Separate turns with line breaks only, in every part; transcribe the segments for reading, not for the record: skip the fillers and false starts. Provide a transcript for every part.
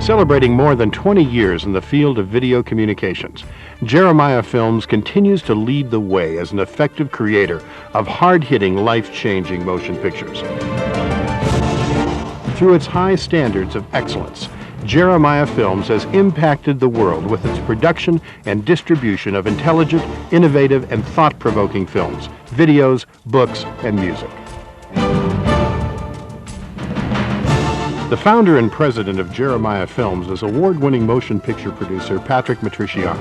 Celebrating more than 20 years in the field of video communications, Jeremiah Films continues to lead the way as an effective creator of hard-hitting, life-changing motion pictures. Through its high standards of excellence, Jeremiah Films has impacted the world with its production and distribution of intelligent, innovative, and thought-provoking films, videos, books, and music. The founder and president of Jeremiah Films is award-winning motion picture producer Patrick Matrisciana,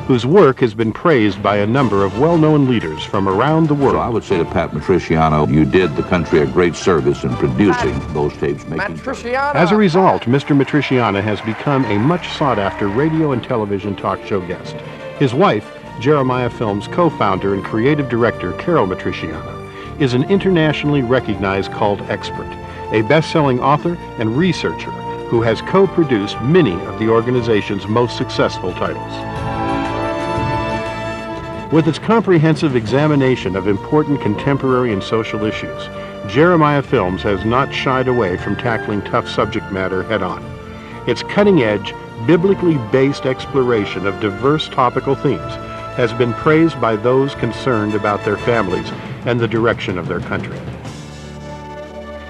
whose work has been praised by a number of well-known leaders from around the world.
So I would say to Pat Matrisciana, you did the country a great service in producing those tapes.
As a result, Mr. Matrisciana has become a much sought-after radio and television talk show guest. His wife, Jeremiah Films co-founder and creative director Caryl Matrisciana, is an internationally recognized cult expert, a best-selling author and researcher who has co-produced many of the organization's most successful titles. With its comprehensive examination of important contemporary and social issues, Jeremiah Films has not shied away from tackling tough subject matter head-on. Its cutting-edge, biblically based exploration of diverse topical themes has been praised by those concerned about their families and the direction of their country.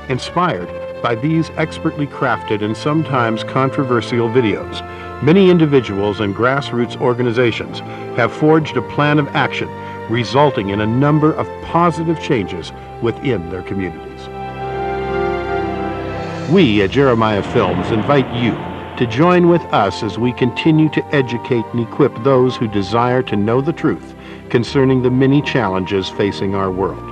Inspired by these expertly crafted and sometimes controversial videos, many individuals and grassroots organizations have forged a plan of action, resulting in a number of positive changes within their communities. We at Jeremiah Films invite you to join with us as we continue to educate and equip those who desire to know the truth concerning the many challenges facing our world.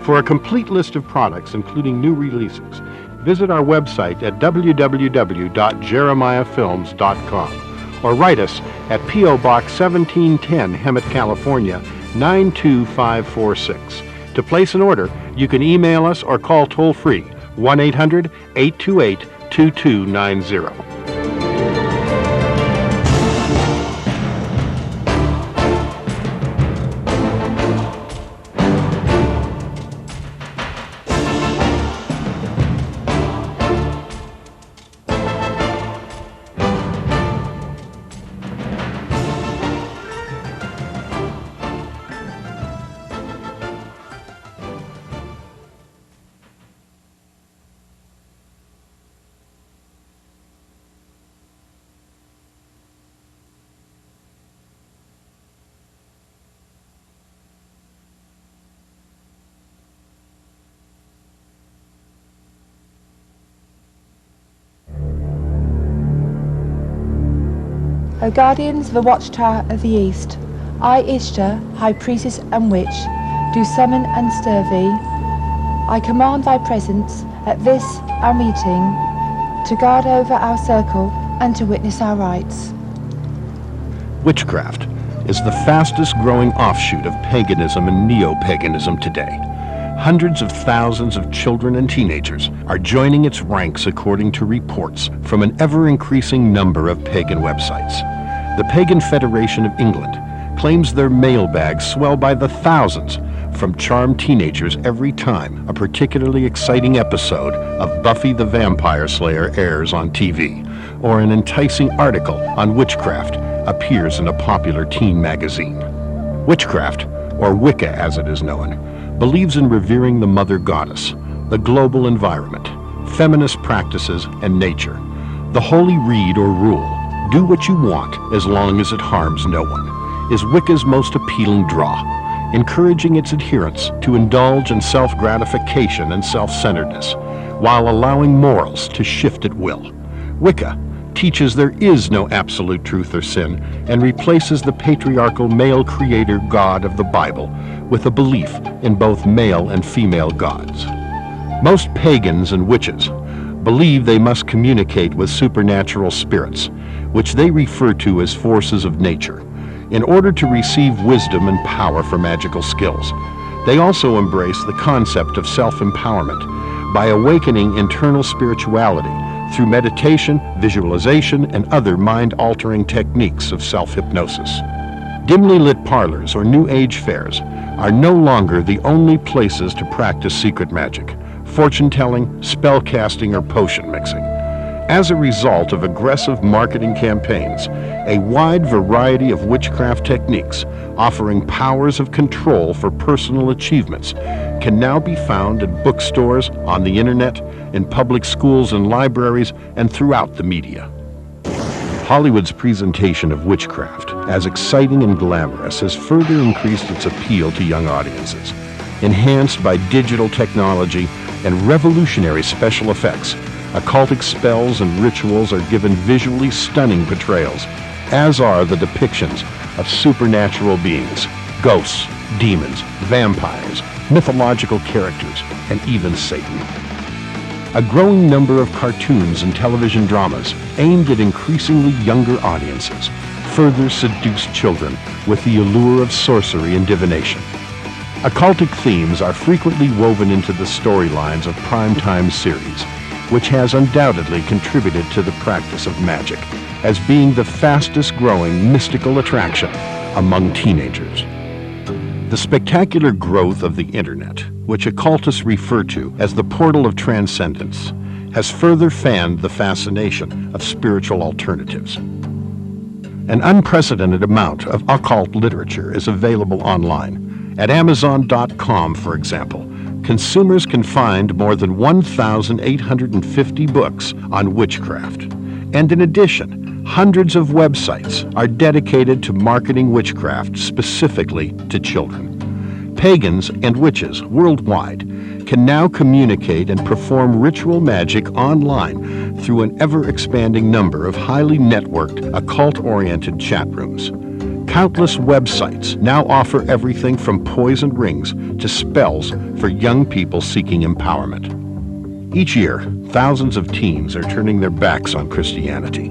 For a complete list of products, including new releases, visit our website at www.jeremiahfilms.com or write us at P.O. Box 1710, Hemet, California, 92546. To place an order, you can email us or call toll-free 1-800-828-2290.
O guardians of the watchtower of the east, I, Ishtar, high priestess and witch, do summon and stir thee. I command thy presence at this our meeting, to guard over our circle and to witness our rites.
Witchcraft is the fastest growing offshoot of paganism and neo-paganism today. Hundreds of thousands of children and teenagers are joining its ranks according to reports from an ever-increasing number of pagan websites. The Pagan Federation of England claims their mailbags swell by the thousands from charmed teenagers every time a particularly exciting episode of Buffy the Vampire Slayer airs on TV, or an enticing article on witchcraft appears in a popular teen magazine. Witchcraft, or Wicca as it is known, believes in revering the Mother Goddess, the global environment, feminist practices, and nature. The holy read or rule, do what you want as long as it harms no one, is Wicca's most appealing draw, encouraging its adherents to indulge in self-gratification and self-centeredness, while allowing morals to shift at will. Wicca teaches there is no absolute truth or sin, and replaces the patriarchal male creator god of the Bible with a belief in both male and female gods. Most pagans and witches believe they must communicate with supernatural spirits, which they refer to as forces of nature, in order to receive wisdom and power for magical skills. They also embrace the concept of self-empowerment by awakening internal spirituality through meditation, visualization, and other mind-altering techniques of self-hypnosis. Dimly lit parlors or New Age fairs are no longer the only places to practice secret magic, fortune-telling, spell-casting, or potion mixing. As a result of aggressive marketing campaigns, a wide variety of witchcraft techniques offering powers of control for personal achievements can now be found in bookstores, on the internet, in public schools and libraries, and throughout the media. Hollywood's presentation of witchcraft as exciting and glamorous has further increased its appeal to young audiences. Enhanced by digital technology and revolutionary special effects, occultic spells and rituals are given visually stunning portrayals, as are the depictions of supernatural beings, ghosts, demons, vampires, mythological characters, and even Satan. A growing number of cartoons and television dramas aimed at increasingly younger audiences further seduce children with the allure of sorcery and divination. Occultic themes are frequently woven into the storylines of primetime series, which has undoubtedly contributed to the practice of magic as being the fastest growing mystical attraction among teenagers. The spectacular growth of the internet, which occultists refer to as the portal of transcendence, has further fanned the fascination of spiritual alternatives. An unprecedented amount of occult literature is available online. At Amazon.com, for example, consumers can find more than 1,850 books on witchcraft. And in addition, hundreds of websites are dedicated to marketing witchcraft specifically to children. Pagans and witches worldwide can now communicate and perform ritual magic online through an ever-expanding number of highly networked, occult-oriented chat rooms. Countless websites now offer everything from poison rings to spells for young people seeking empowerment. Each year, thousands of teens are turning their backs on Christianity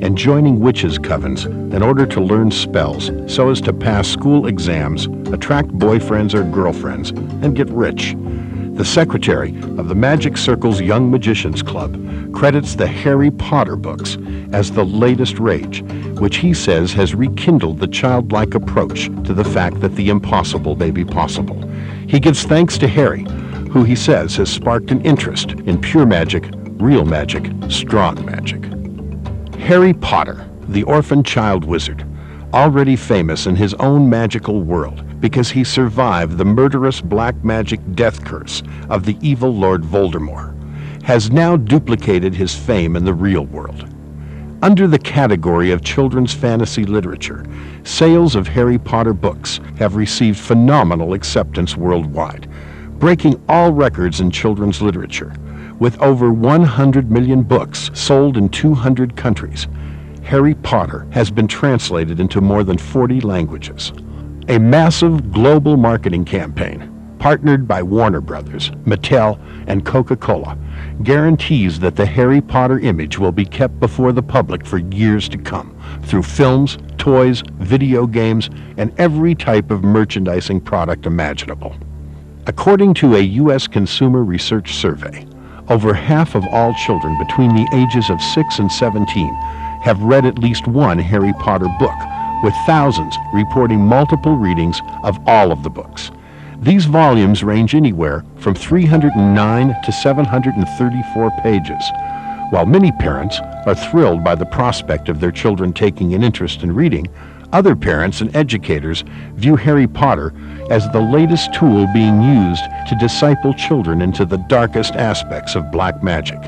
and joining witches' covens in order to learn spells so as to pass school exams, attract boyfriends or girlfriends, and get rich. The secretary of the Magic Circle's Young Magicians Club credits the Harry Potter books as the latest rage, which he says has rekindled the childlike approach to the fact that the impossible may be possible. He gives thanks to Harry, who he says has sparked an interest in pure magic, real magic, strong magic. Harry Potter, the orphan child wizard, already famous in his own magical world because he survived the murderous black magic death curse of the evil Lord Voldemort, has now duplicated his fame in the real world. Under the category of children's fantasy literature, sales of Harry Potter books have received phenomenal acceptance worldwide, breaking all records in children's literature. With over 100 million books sold in 200 countries, Harry Potter has been translated into more than 40 languages. A massive global marketing campaign, partnered by Warner Brothers, Mattel, and Coca-Cola, guarantees that the Harry Potter image will be kept before the public for years to come through films, toys, video games, and every type of merchandising product imaginable. According to a U.S. Consumer Research Survey, over half of all children between the ages of 6 and 17 have read at least one Harry Potter book, with thousands reporting multiple readings of all of the books. These volumes range anywhere from 309 to 734 pages. While many parents are thrilled by the prospect of their children taking an interest in reading, other parents and educators view Harry Potter as the latest tool being used to disciple children into the darkest aspects of black magic.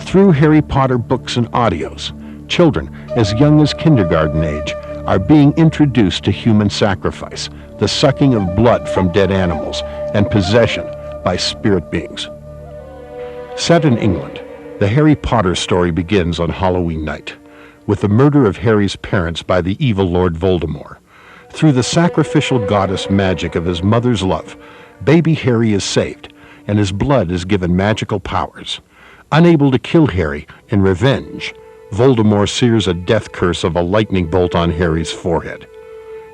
Through Harry Potter books and audios, children as young as kindergarten age are being introduced to human sacrifice, the sucking of blood from dead animals, and possession by spirit beings. Set in England, the Harry Potter story begins on Halloween night, with the murder of Harry's parents by the evil Lord Voldemort. Through the sacrificial goddess magic of his mother's love, baby Harry is saved, and his blood is given magical powers. Unable to kill Harry in revenge, Voldemort sears a death curse of a lightning bolt on Harry's forehead.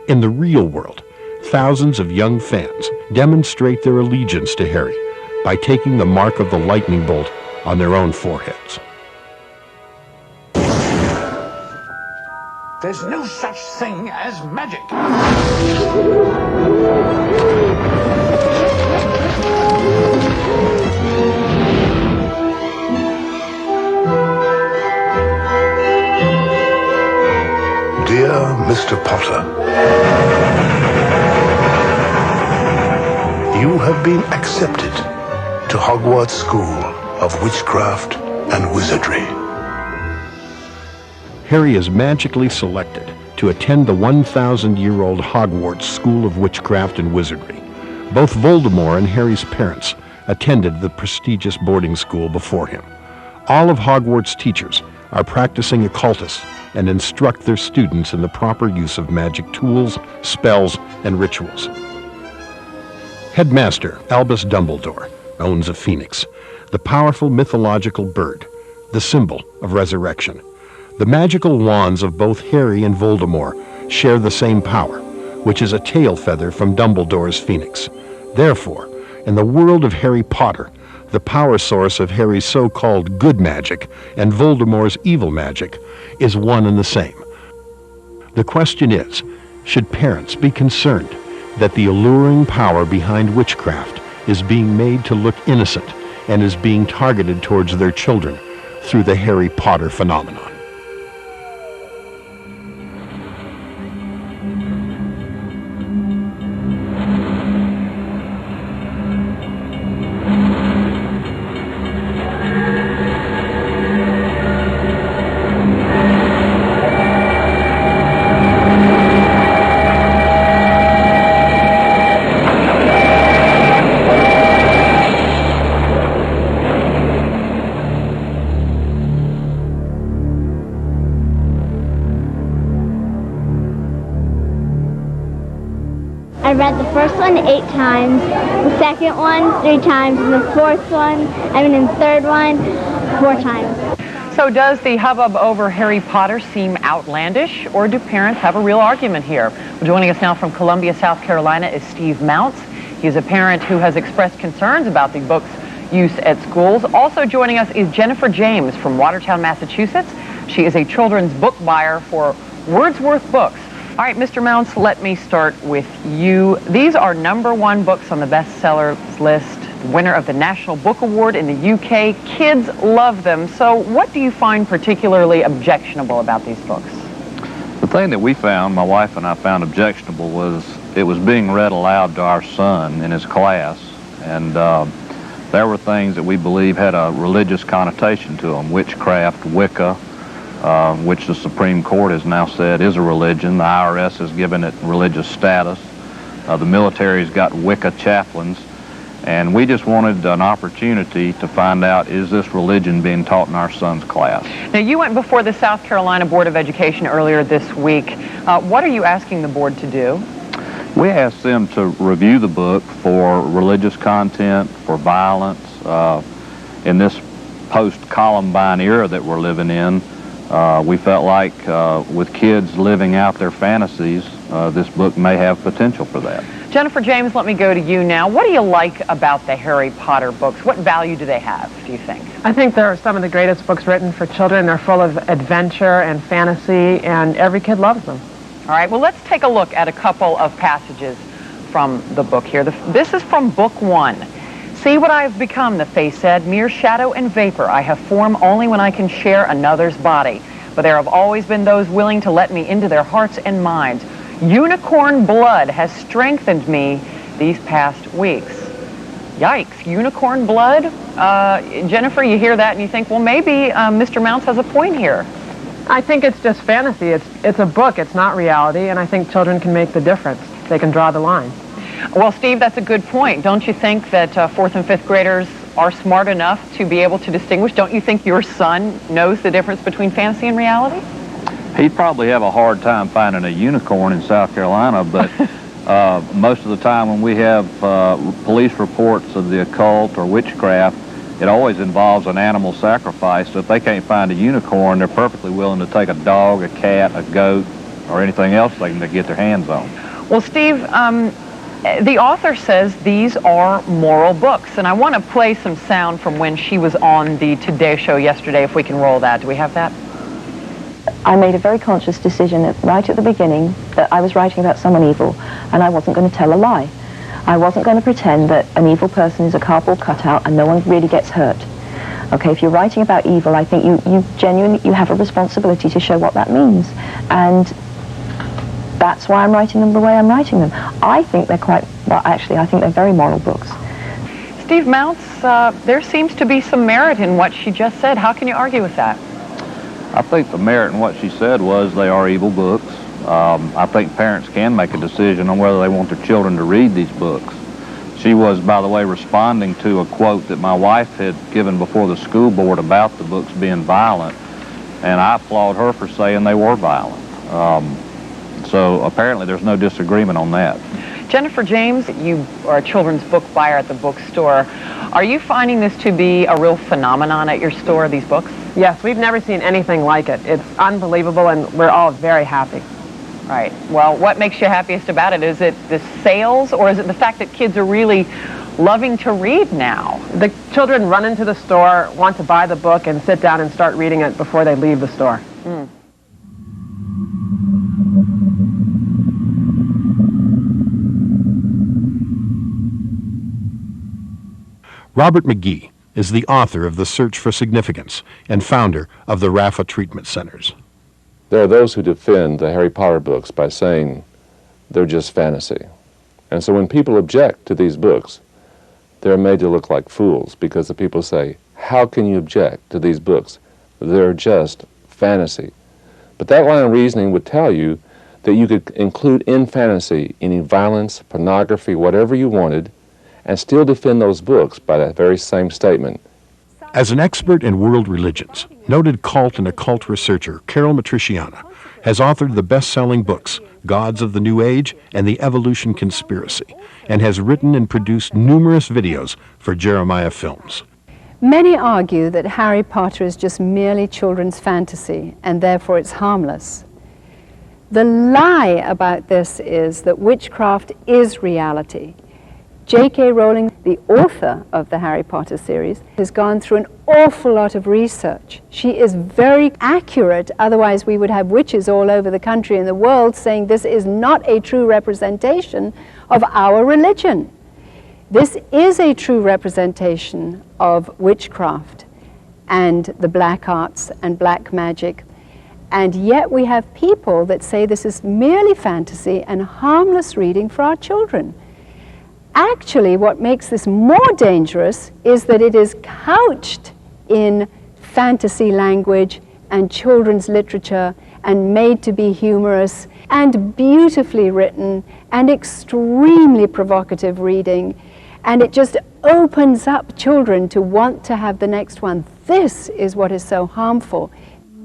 In the real world, thousands of young fans demonstrate their allegiance to Harry by taking the mark of the lightning bolt on their own foreheads.
There's no such thing as magic.
Mr. Potter. You have been accepted to Hogwarts School of Witchcraft and Wizardry.
Harry is magically selected to attend the 1,000-year-old Hogwarts School of Witchcraft and Wizardry. Both Voldemort and Harry's parents attended the prestigious boarding school before him. All of Hogwarts' teachers are practicing occultists and instruct their students in the proper use of magic tools, spells, and rituals. Headmaster Albus Dumbledore owns a phoenix, the powerful mythological bird, the symbol of resurrection. The magical wands of both Harry and Voldemort share the same power, which is a tail feather from Dumbledore's phoenix. Therefore, in the world of Harry Potter, the power source of Harry's so-called good magic and Voldemort's evil magic is one and the same. The question is, should parents be concerned that the alluring power behind witchcraft is being made to look innocent and is being targeted towards their children through the Harry Potter phenomenon?
I read the first one 8 times, the second one 3 times, and the third one 4 times.
So does the hubbub over Harry Potter seem outlandish, or do parents have a real argument here? Well, joining us now from Columbia, South Carolina is Steve Mounts. He's a parent who has expressed concerns about the book's use at schools. Also joining us is Jennifer James from Watertown, Massachusetts. She is a children's book buyer for Wordsworth Books. All right, Mr. Mounts, let me start with you. These are #1 books on the bestsellers list, winner of the National Book Award in the UK. Kids love them. So what do you find particularly objectionable about these books?
The thing that we found, my wife and I found objectionable, was it was being read aloud to our son in his class. And there were things that we believe had a religious connotation to them: witchcraft, Wicca, which the Supreme Court has now said is a religion. The IRS has given it religious status. The military's got Wicca chaplains. And we just wanted an opportunity to find out, is this religion being taught in our son's class?
Now, you went before the South Carolina Board of Education earlier this week. What are you asking the board to do?
We asked them to review the book for religious content, for violence. In this post-Columbine era that we're living in, we felt like with kids living out their fantasies, this book may have potential for that.
Jennifer James, let me go to you now. What do you like about the Harry Potter books? What value do they have, do you think?
I think they're some of the greatest books written for children. They're full of adventure and fantasy, and every kid loves them.
All right, well, let's take a look at a couple of passages from the book here. This is from Book 1. See what I have become, the face said, mere shadow and vapor. I have form only when I can share another's body. But there have always been those willing to let me into their hearts and minds. Unicorn blood has strengthened me these past weeks. Yikes, unicorn blood? Jennifer, you hear that and you think, well, maybe Mr. Mounts has a point here.
I think it's just fantasy. It's a book. It's not reality, and I think children can make the difference. They can draw the line.
Well, Steve, that's a good point. Don't you think that 4th and 5th graders are smart enough to be able to distinguish? Don't you think your son knows the difference between fantasy and reality?
He'd probably have a hard time finding a unicorn in South Carolina, but most of the time when we have police reports of the occult or witchcraft, it always involves an animal sacrifice. So if they can't find a unicorn, they're perfectly willing to take a dog, a cat, a goat, or anything else they can get their hands on.
Well, Steve, the author says these are moral books, and I want to play some sound from when she was on the Today Show yesterday, if we can roll that. Do we have that?
I made a very conscious decision right at the beginning that I was writing about someone evil, and I wasn't going to tell a lie. I wasn't going to pretend that an evil person is a cardboard cutout and no one really gets hurt. Okay, if you're writing about evil, I think you genuinely have a responsibility to show what that means. And That's why I'm writing them the way I'm writing them. I think they're quite, well, actually, I think they're very moral books.
Steve Mounts, there seems to be some merit in what she just said. How can you argue with that?
I think the merit in what she said was they are evil books. I think parents can make a decision on whether they want their children to read these books. She was, by the way, responding to a quote that my wife had given before the school board about the books being violent, and I applaud her for saying they were violent. So apparently there's no disagreement on that.
Jennifer James, you are a children's book buyer at the bookstore. Are you finding this to be a real phenomenon at your store, these books?
Yes, we've never seen anything like it. It's unbelievable, and we're all very happy.
Right. Well, what makes you happiest about it? Is it the sales, or is it the fact that kids are really loving to read now?
The children run into the store, want to buy the book, and sit down and start reading it before they leave the store.
Mm.
Robert McGee is the author of The Search for Significance and founder of the Rafa Treatment Centers.
There are those who defend the Harry Potter books by saying they're just fantasy. And so when people object to these books, they're made to look like fools, because the people say, how can you object to these books? They're just fantasy. But that line of reasoning would tell you that you could include in fantasy any violence, pornography, whatever you wanted, and still defend those books by that very same statement.
As an expert in world religions, noted cult and occult researcher Caryl Matrisciana has authored the best-selling books Gods of the New Age and the Evolution Conspiracy, and has written and produced numerous videos for Jeremiah Films.
Many argue that Harry Potter is just merely children's fantasy, and therefore it's harmless. The lie about this is that witchcraft is reality. J.K. Rowling, the author of the Harry Potter series, has gone through an awful lot of research. She is very accurate, otherwise we would have witches all over the country and the world saying this is not a true representation of our religion. This is a true representation of witchcraft and the black arts and black magic, and yet we have people that say this is merely fantasy and harmless reading for our children. Actually, what makes this more dangerous is that it is couched in fantasy language and children's literature and made to be humorous and beautifully written and extremely provocative reading. And it just opens up children to want to have the next one. This is what is so harmful.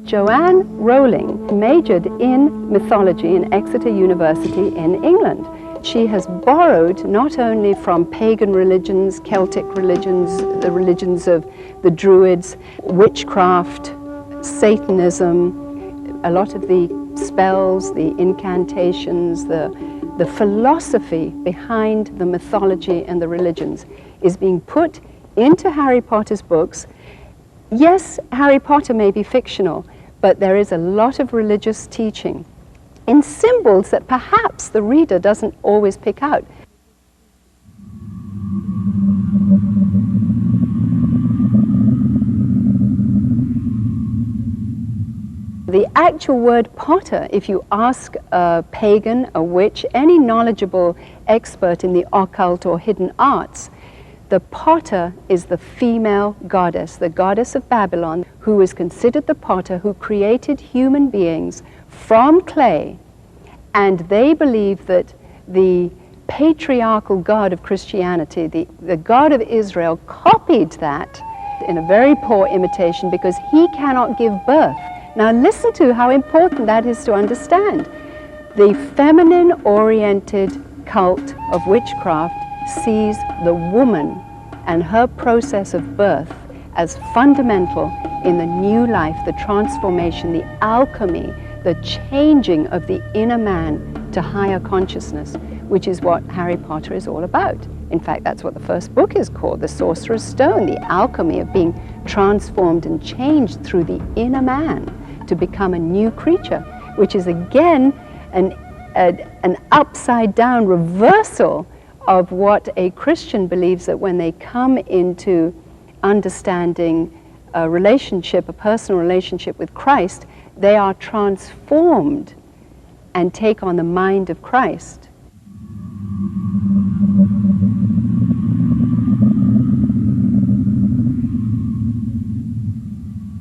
Joanne Rowling majored in mythology in Exeter University in England. She has borrowed not only from pagan religions, Celtic religions, the religions of the Druids, witchcraft, Satanism, a lot of the spells, the incantations, the philosophy behind the mythology and the religions is being put into Harry Potter's books. Yes, Harry Potter may be fictional, but there is a lot of religious teaching in symbols that perhaps the reader doesn't always pick out. The actual word Potter, if you ask a pagan, a witch, any knowledgeable expert in the occult or hidden arts, the potter is the female goddess, the goddess of Babylon, who is considered the potter who created human beings from clay, and they believe that the patriarchal God of Christianity, the God of Israel, copied that in a very poor imitation because he cannot give birth. Now listen to how important that is to understand. The feminine-oriented cult of witchcraft sees the woman and her process of birth as fundamental in the new life, the transformation, the alchemy, the changing of the inner man to higher consciousness, which is what Harry Potter is all about. In fact, that's what the first book is called, The Sorcerer's Stone, the alchemy of being transformed and changed through the inner man to become a new creature, which is again an upside-down reversal of what a Christian believes, that when they come into understanding a relationship, a personal relationship with Christ, they are transformed and take on the mind of Christ.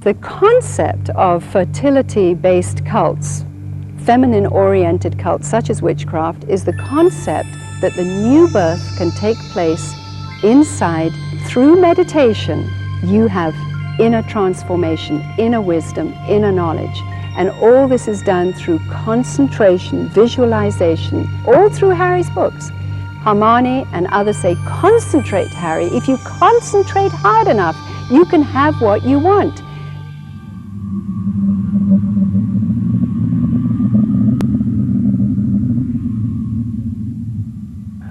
The concept of fertility-based cults, feminine-oriented cults such as witchcraft, is the concept that the new birth can take place inside through meditation. You have inner transformation, inner wisdom, inner knowledge. And all this is done through concentration, visualization, all through Harry's books. Hermione and others say, concentrate, Harry. If you concentrate hard enough, you can have what you want.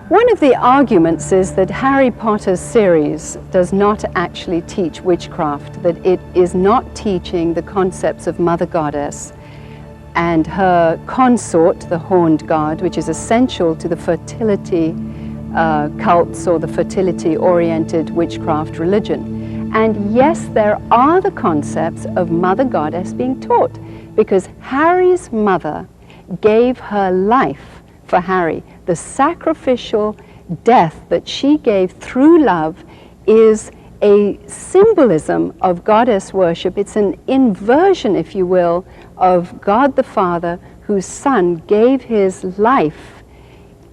One of the arguments is that Harry Potter's series does not actually teach witchcraft, that it is not teaching the concepts of Mother Goddess and her consort, the Horned God, which is essential to the fertility cults or the fertility-oriented witchcraft religion. And yes, there are the concepts of Mother Goddess being taught, because Harry's mother gave her life for Harry. The sacrificial death that she gave through love is a symbolism of goddess worship. It's an inversion, if you will, of God the Father, whose Son gave his life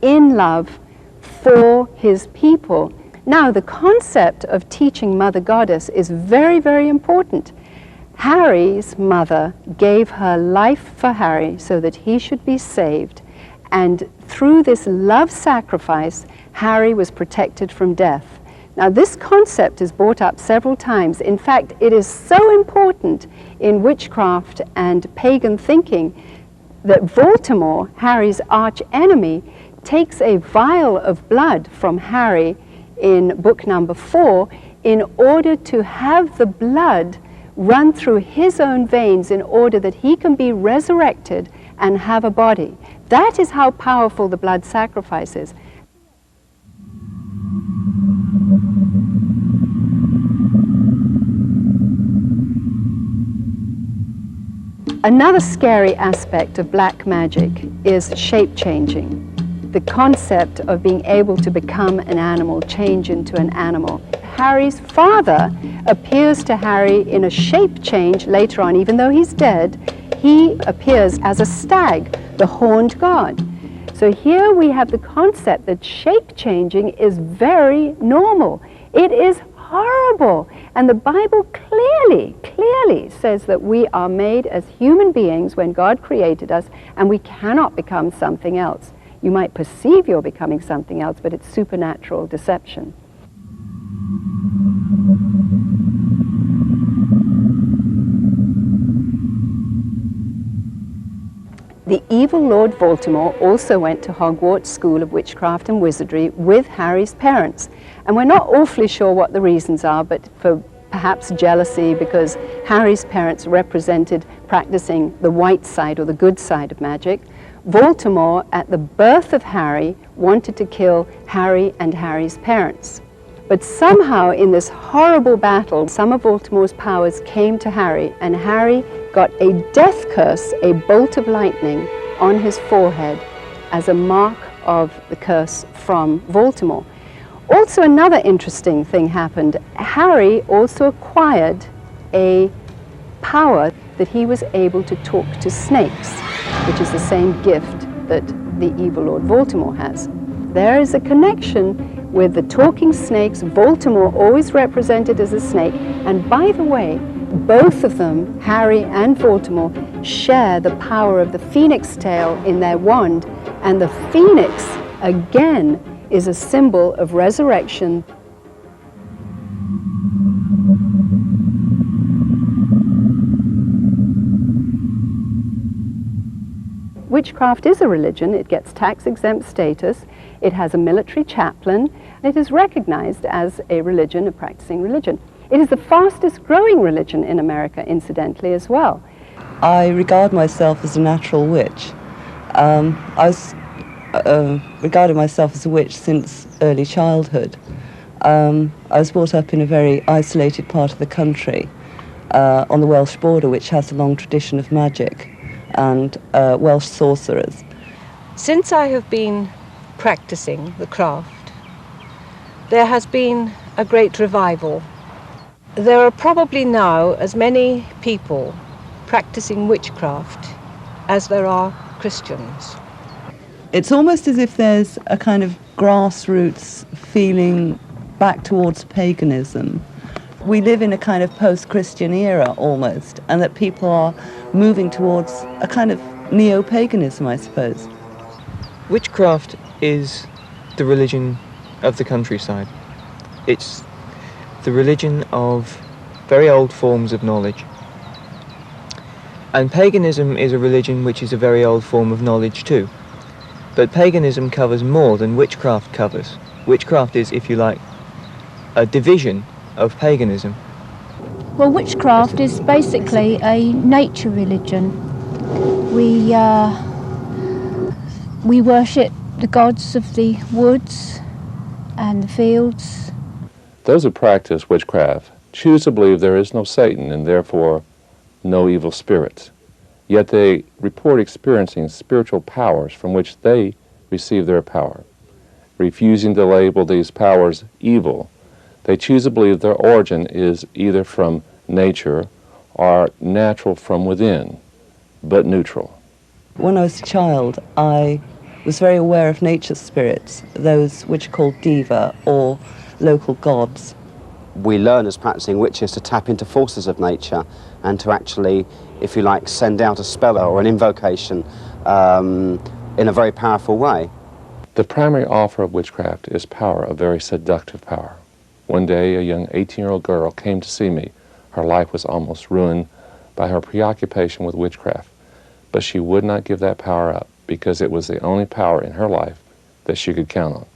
in love for his people. Now, the concept of teaching Mother Goddess is very, very important. Harry's mother gave her life for Harry so that he should be saved. And through this love sacrifice, Harry was protected from death. Now, this concept is brought up several times. In fact, it is so important in witchcraft and pagan thinking that Voldemort, Harry's arch enemy, takes a vial of blood from Harry in book number 4 in order to have the blood run through his own veins in order that he can be resurrected and have a body. That is how powerful the blood sacrifice is. Another scary aspect of black magic is shape-changing. The concept of being able to become an animal, change into an animal. Harry's father appears to Harry in a shape change later on. Even though he's dead, he appears as a stag, the horned god. So here we have the concept that shape-changing is very normal. It is horrible. And the Bible clearly says that we are made as human beings when God created us, and we cannot become something else. You might perceive you're becoming something else, but it's supernatural deception. The evil Lord Voldemort also went to Hogwarts School of Witchcraft and Wizardry with Harry's parents. And we're not awfully sure what the reasons are, but for perhaps jealousy, because Harry's parents represented practicing the white side or the good side of magic. Voldemort, at the birth of Harry, wanted to kill Harry and Harry's parents. But somehow in this horrible battle, some of Voldemort's powers came to Harry, and Harry got a death curse, a bolt of lightning, on his forehead as a mark of the curse from Voldemort. Also, another interesting thing happened. Harry also acquired a power that he was able to talk to snakes, which is the same gift that the evil Lord Voldemort has. There is a connection with the talking snakes. Voldemort always represented as a snake, and by the way, both of them, Harry and Voldemort, share the power of the phoenix tail in their wand, and the phoenix, again, is a symbol of resurrection. Witchcraft is a religion. It gets tax-exempt status. It has a military chaplain. It is recognized as a religion, a practicing religion. It is the fastest growing religion in America, incidentally, as well.
I regard myself as a natural witch. I regarded myself as a witch since early childhood. I was brought up in a very isolated part of the country, on the Welsh border, which has a long tradition of magic. and Welsh sorcerers.
Since I have been practicing the craft, there has been a great revival. There are probably now as many people practicing witchcraft as there are Christians.
It's almost as if there's a kind of grassroots feeling back towards paganism. We live in a kind of post-Christian era almost, and that people are moving towards a kind of neo-paganism, I suppose.
Witchcraft is the religion of the countryside. It's the religion of very old forms of knowledge. And paganism is a religion which is a very old form of knowledge too. But paganism covers more than witchcraft covers. Witchcraft is, if you like, a division of paganism.
Well, witchcraft is basically a nature religion. We worship the gods of the woods and the fields.
Those who practice witchcraft choose to believe there is no Satan and therefore no evil spirits. Yet they report experiencing spiritual powers from which they receive their power. Refusing to label these powers evil, they choose to believe their origin is either from nature or natural from within, but neutral.
When I was a child, I was very aware of nature spirits, those which are called diva or local gods.
We learn as practicing witches to tap into forces of nature and to actually, if you like, send out a spell or an invocation in a very powerful way.
The primary offer of witchcraft is power, a very seductive power. One day, a young 18-year-old girl came to see me. Her life was almost ruined by her preoccupation with witchcraft, but she would not give that power up because it was the only power in her life that she could count on.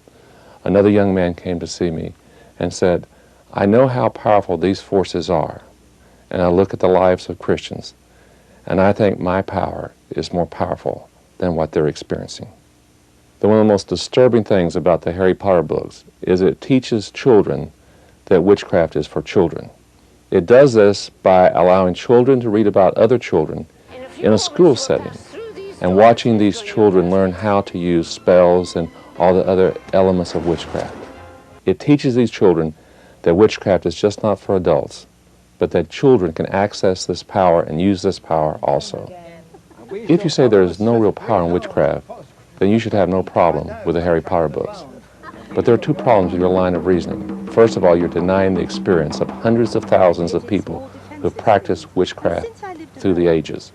Another young man came to see me and said, I know how powerful these forces are, and I look at the lives of Christians, and I think my power is more powerful than what they're experiencing. One of the most disturbing things about the Harry Potter books is it teaches children that witchcraft is for children. It does this by allowing children to read about other children in a school setting and watching these children learn how to use spells and all the other elements of witchcraft. It teaches these children that witchcraft is just not for adults, but that children can access this power and use this power also. If you say there is no real power in witchcraft, then you should have no problem with the Harry Potter books. But there are two problems with your line of reasoning. First of all, you're denying the experience of hundreds of thousands of people who have practiced witchcraft through the ages.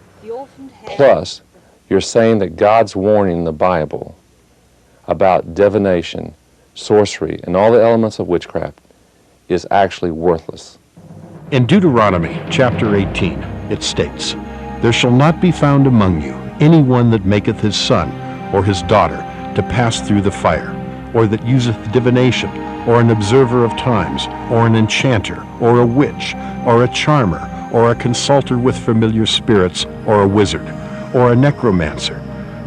Plus, you're saying that God's warning in the Bible about divination, sorcery, and all the elements of witchcraft is actually worthless.
In Deuteronomy chapter 18, it states, There shall not be found among you any one that maketh his son or his daughter to pass through the fire, or that useth divination, or an observer of times, or an enchanter, or a witch, or a charmer, or a consulter with familiar spirits, or a wizard, or a necromancer.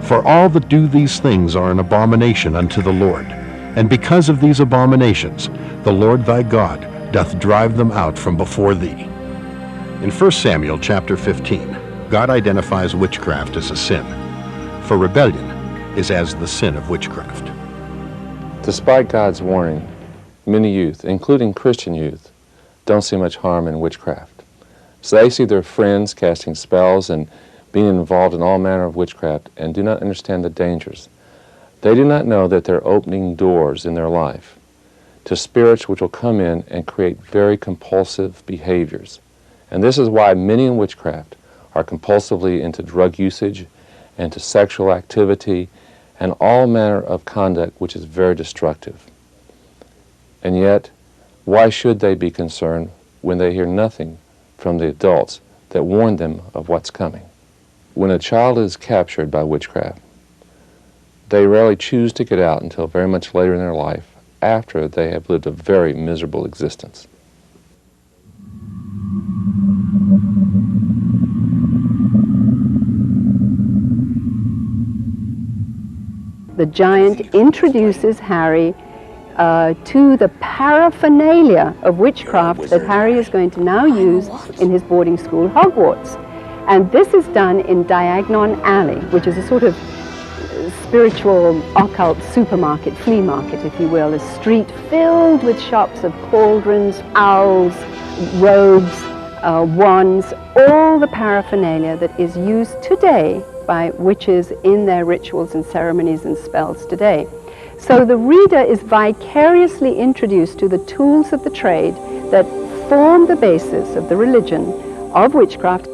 For all that do these things are an abomination unto the Lord. And because of these abominations, the Lord thy God doth drive them out from before thee. In 1 Samuel chapter 15, God identifies witchcraft as a sin, for rebellion is as the sin of witchcraft.
Despite God's warning, many youth, including Christian youth, don't see much harm in witchcraft. So they see their friends casting spells and being involved in all manner of witchcraft and do not understand the dangers. They do not know that they're opening doors in their life to spirits which will come in and create very compulsive behaviors. And this is why many in witchcraft are compulsively into drug usage and to sexual activity and all manner of conduct which is very destructive. And yet, why should they be concerned when they hear nothing from the adults that warn them of what's coming? When a child is captured by witchcraft, they rarely choose to get out until very much later in their life, after they have lived a very miserable existence.
The giant introduces Harry to the paraphernalia of witchcraft that Harry is going to now use in his boarding school, Hogwarts. And this is done in Diagnon Alley, which is a sort of spiritual occult supermarket, flea market, if you will, a street filled with shops of cauldrons, owls, robes, wands, all the paraphernalia that is used today by witches in their rituals and ceremonies and spells today. So the reader is vicariously introduced to the tools of the trade that form the basis of the religion of witchcraft.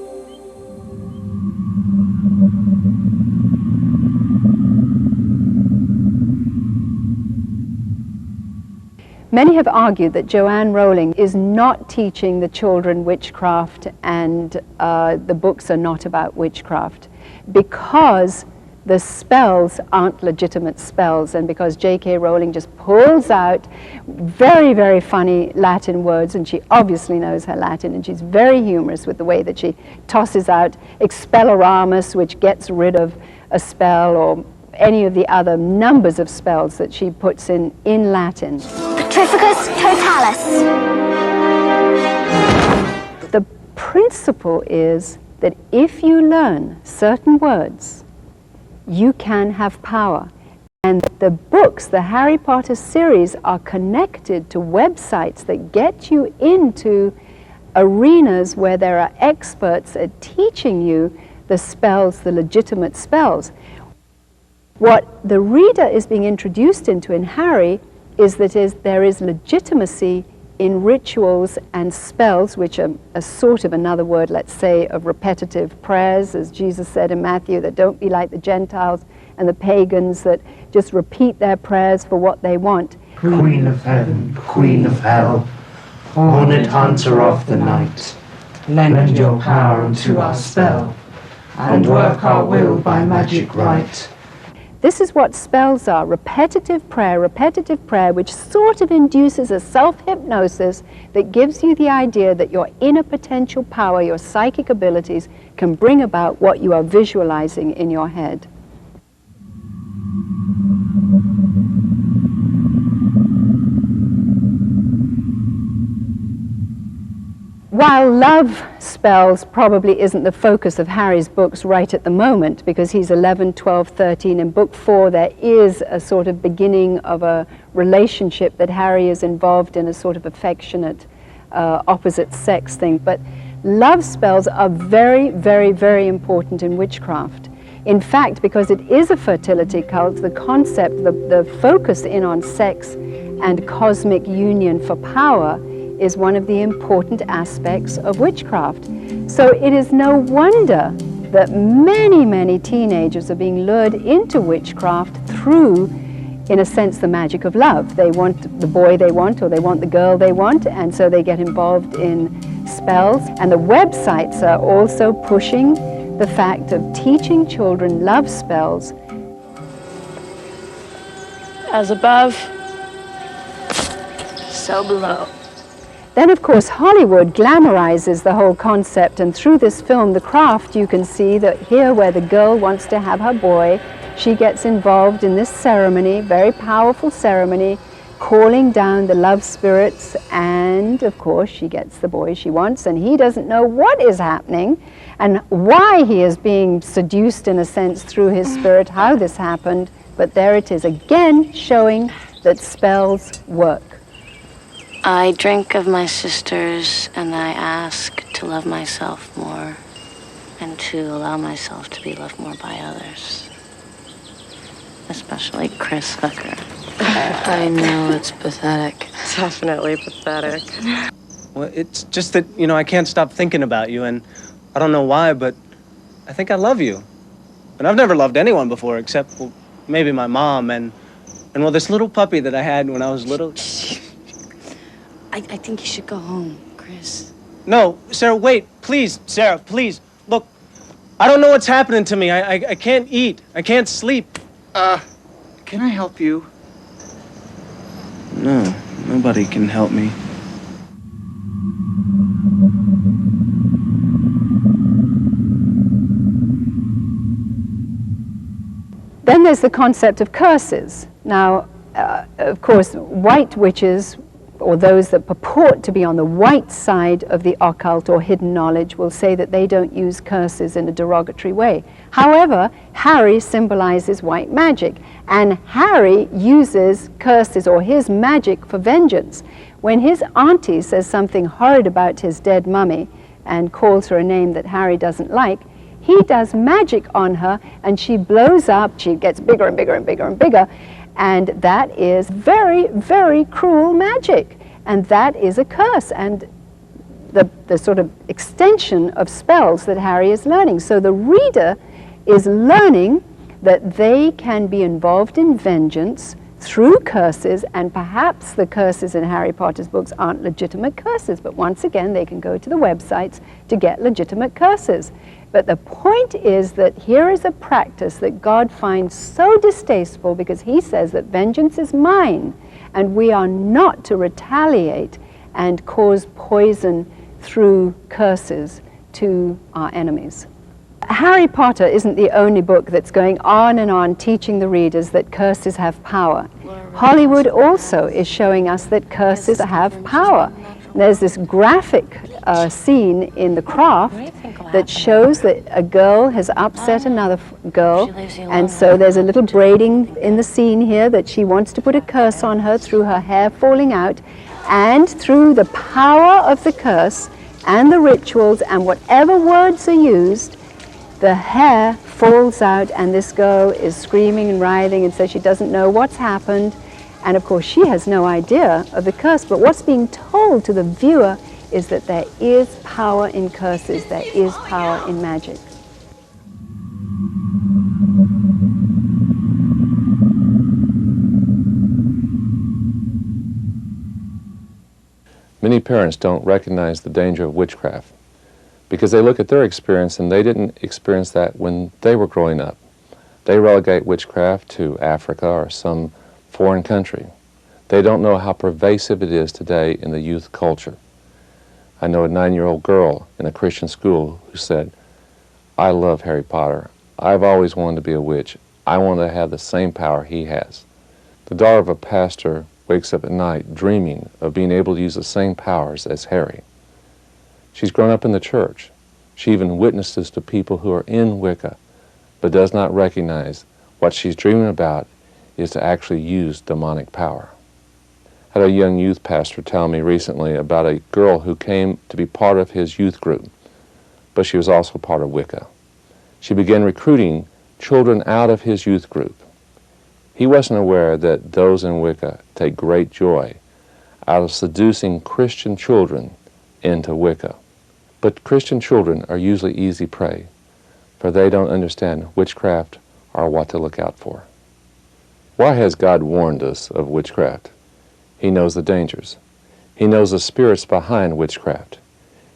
Many have argued that Joanne Rowling is not teaching the children witchcraft and the books are not about witchcraft because the spells aren't legitimate spells, and because J.K. Rowling just pulls out very, very funny Latin words, and she obviously knows her Latin, and she's very humorous with the way that she tosses out expelloramus, which gets rid of a spell, or any of the other numbers of spells that she puts in Latin.
Petrificus totalis.
The principle is that if you learn certain words, you can have power. And the books, the Harry Potter series, are connected to websites that get you into arenas where there are experts at teaching you the spells, the legitimate spells. What the reader is being introduced into in Harry is that there is legitimacy in rituals and spells, which are a sort of another word, let's say, of repetitive prayers, as Jesus said in Matthew, that don't be like the Gentiles and the pagans that just repeat their prayers for what they want.
Queen of heaven, Queen of hell, horned hunter of the night, lend your power unto our spell, and work our will by magic right.
This is what spells are, repetitive prayer, which sort of induces a self-hypnosis that gives you the idea that your inner potential power, your psychic abilities, can bring about what you are visualizing in your head. While love spells probably isn't the focus of Harry's books right at the moment, because he's 11, 12, 13. In book 4 there is a sort of beginning of a relationship that Harry is involved in, a sort of affectionate opposite sex thing. But love spells are very, very, very important in witchcraft. In fact, because it is a fertility cult, the concept, the focus in on sex and cosmic union for power is one of the important aspects of witchcraft. So it is no wonder that many, many teenagers are being lured into witchcraft through, in a sense, the magic of love. They want the boy they want, or they want the girl they want, and so they get involved in spells. And the websites are also pushing the fact of teaching children love spells.
As above, so below.
Then, of course, Hollywood glamorizes the whole concept, and through this film, The Craft, you can see that here where the girl wants to have her boy, she gets involved in this ceremony, very powerful ceremony, calling down the love spirits, and, of course, she gets the boy she wants, and he doesn't know what is happening and why he is being seduced, in a sense, through his spirit, how this happened, but there it is, again, showing that spells work.
I drink of my sisters, and I ask to love myself more and to allow myself to be loved more by others, especially Chris Hooker. I know it's pathetic.
Definitely pathetic.
Well, it's just that, you know, I can't stop thinking about you, and I don't know why, but I think I love you. And I've never loved anyone before except, well, maybe my mom and well, this little puppy that I had when I was little.
I think you should go home, Chris.
No, Sarah, wait, please, Sarah, please. Look, I don't know what's happening to me. I can't eat. I can't sleep.
Can I help you?
No, nobody can help me.
Then there's the concept of curses. Now, of course, white witches or those that purport to be on the white side of the occult or hidden knowledge will say that they don't use curses in a derogatory way. However, Harry symbolizes white magic, and Harry uses curses or his magic for vengeance. When his auntie says something horrid about his dead mummy and calls her a name that Harry doesn't like, he does magic on her and she blows up, she gets bigger and bigger and bigger and bigger, and that is very, very cruel magic, and that is a curse and the sort of extension of spells that Harry is learning. So the reader is learning that they can be involved in vengeance through curses, and perhaps the curses in Harry Potter's books aren't legitimate curses, but once again they can go to the websites to get legitimate curses. But the point is that here is a practice that God finds so distasteful because he says that vengeance is mine and we are not to retaliate and cause poison through curses to our enemies. Harry Potter isn't the only book that's going on and on teaching the readers that curses have power. Hollywood also is showing us that curses have power. There's this graphic scene in The Craft that shows that a girl has upset another girl, and so there's a little braiding in the scene here that she wants to put a curse on her through her hair falling out, and through the power of the curse and the rituals and whatever words are used, the hair falls out and this girl is screaming and writhing and says she doesn't know what's happened. And of course she has no idea of the curse, but what's being told to the viewer is that there is power in curses, there is power in magic.
Many parents don't recognize the danger of witchcraft because they look at their experience and they didn't experience that when they were growing up. They relegate witchcraft to Africa or some foreign country. They don't know how pervasive it is today in the youth culture. I know a 9-year-old girl in a Christian school who said, "I love Harry Potter. I've always wanted to be a witch. I want to have the same power he has." The daughter of a pastor wakes up at night dreaming of being able to use the same powers as Harry. She's grown up in the church. She even witnesses to people who are in Wicca, but does not recognize what she's dreaming about is to actually use demonic power. I had a young youth pastor tell me recently about a girl who came to be part of his youth group, but she was also part of Wicca. She began recruiting children out of his youth group. He wasn't aware that those in Wicca take great joy out of seducing Christian children into Wicca. But Christian children are usually easy prey, for they don't understand witchcraft or what to look out for. Why has God warned us of witchcraft? He knows the dangers. He knows the spirits behind witchcraft.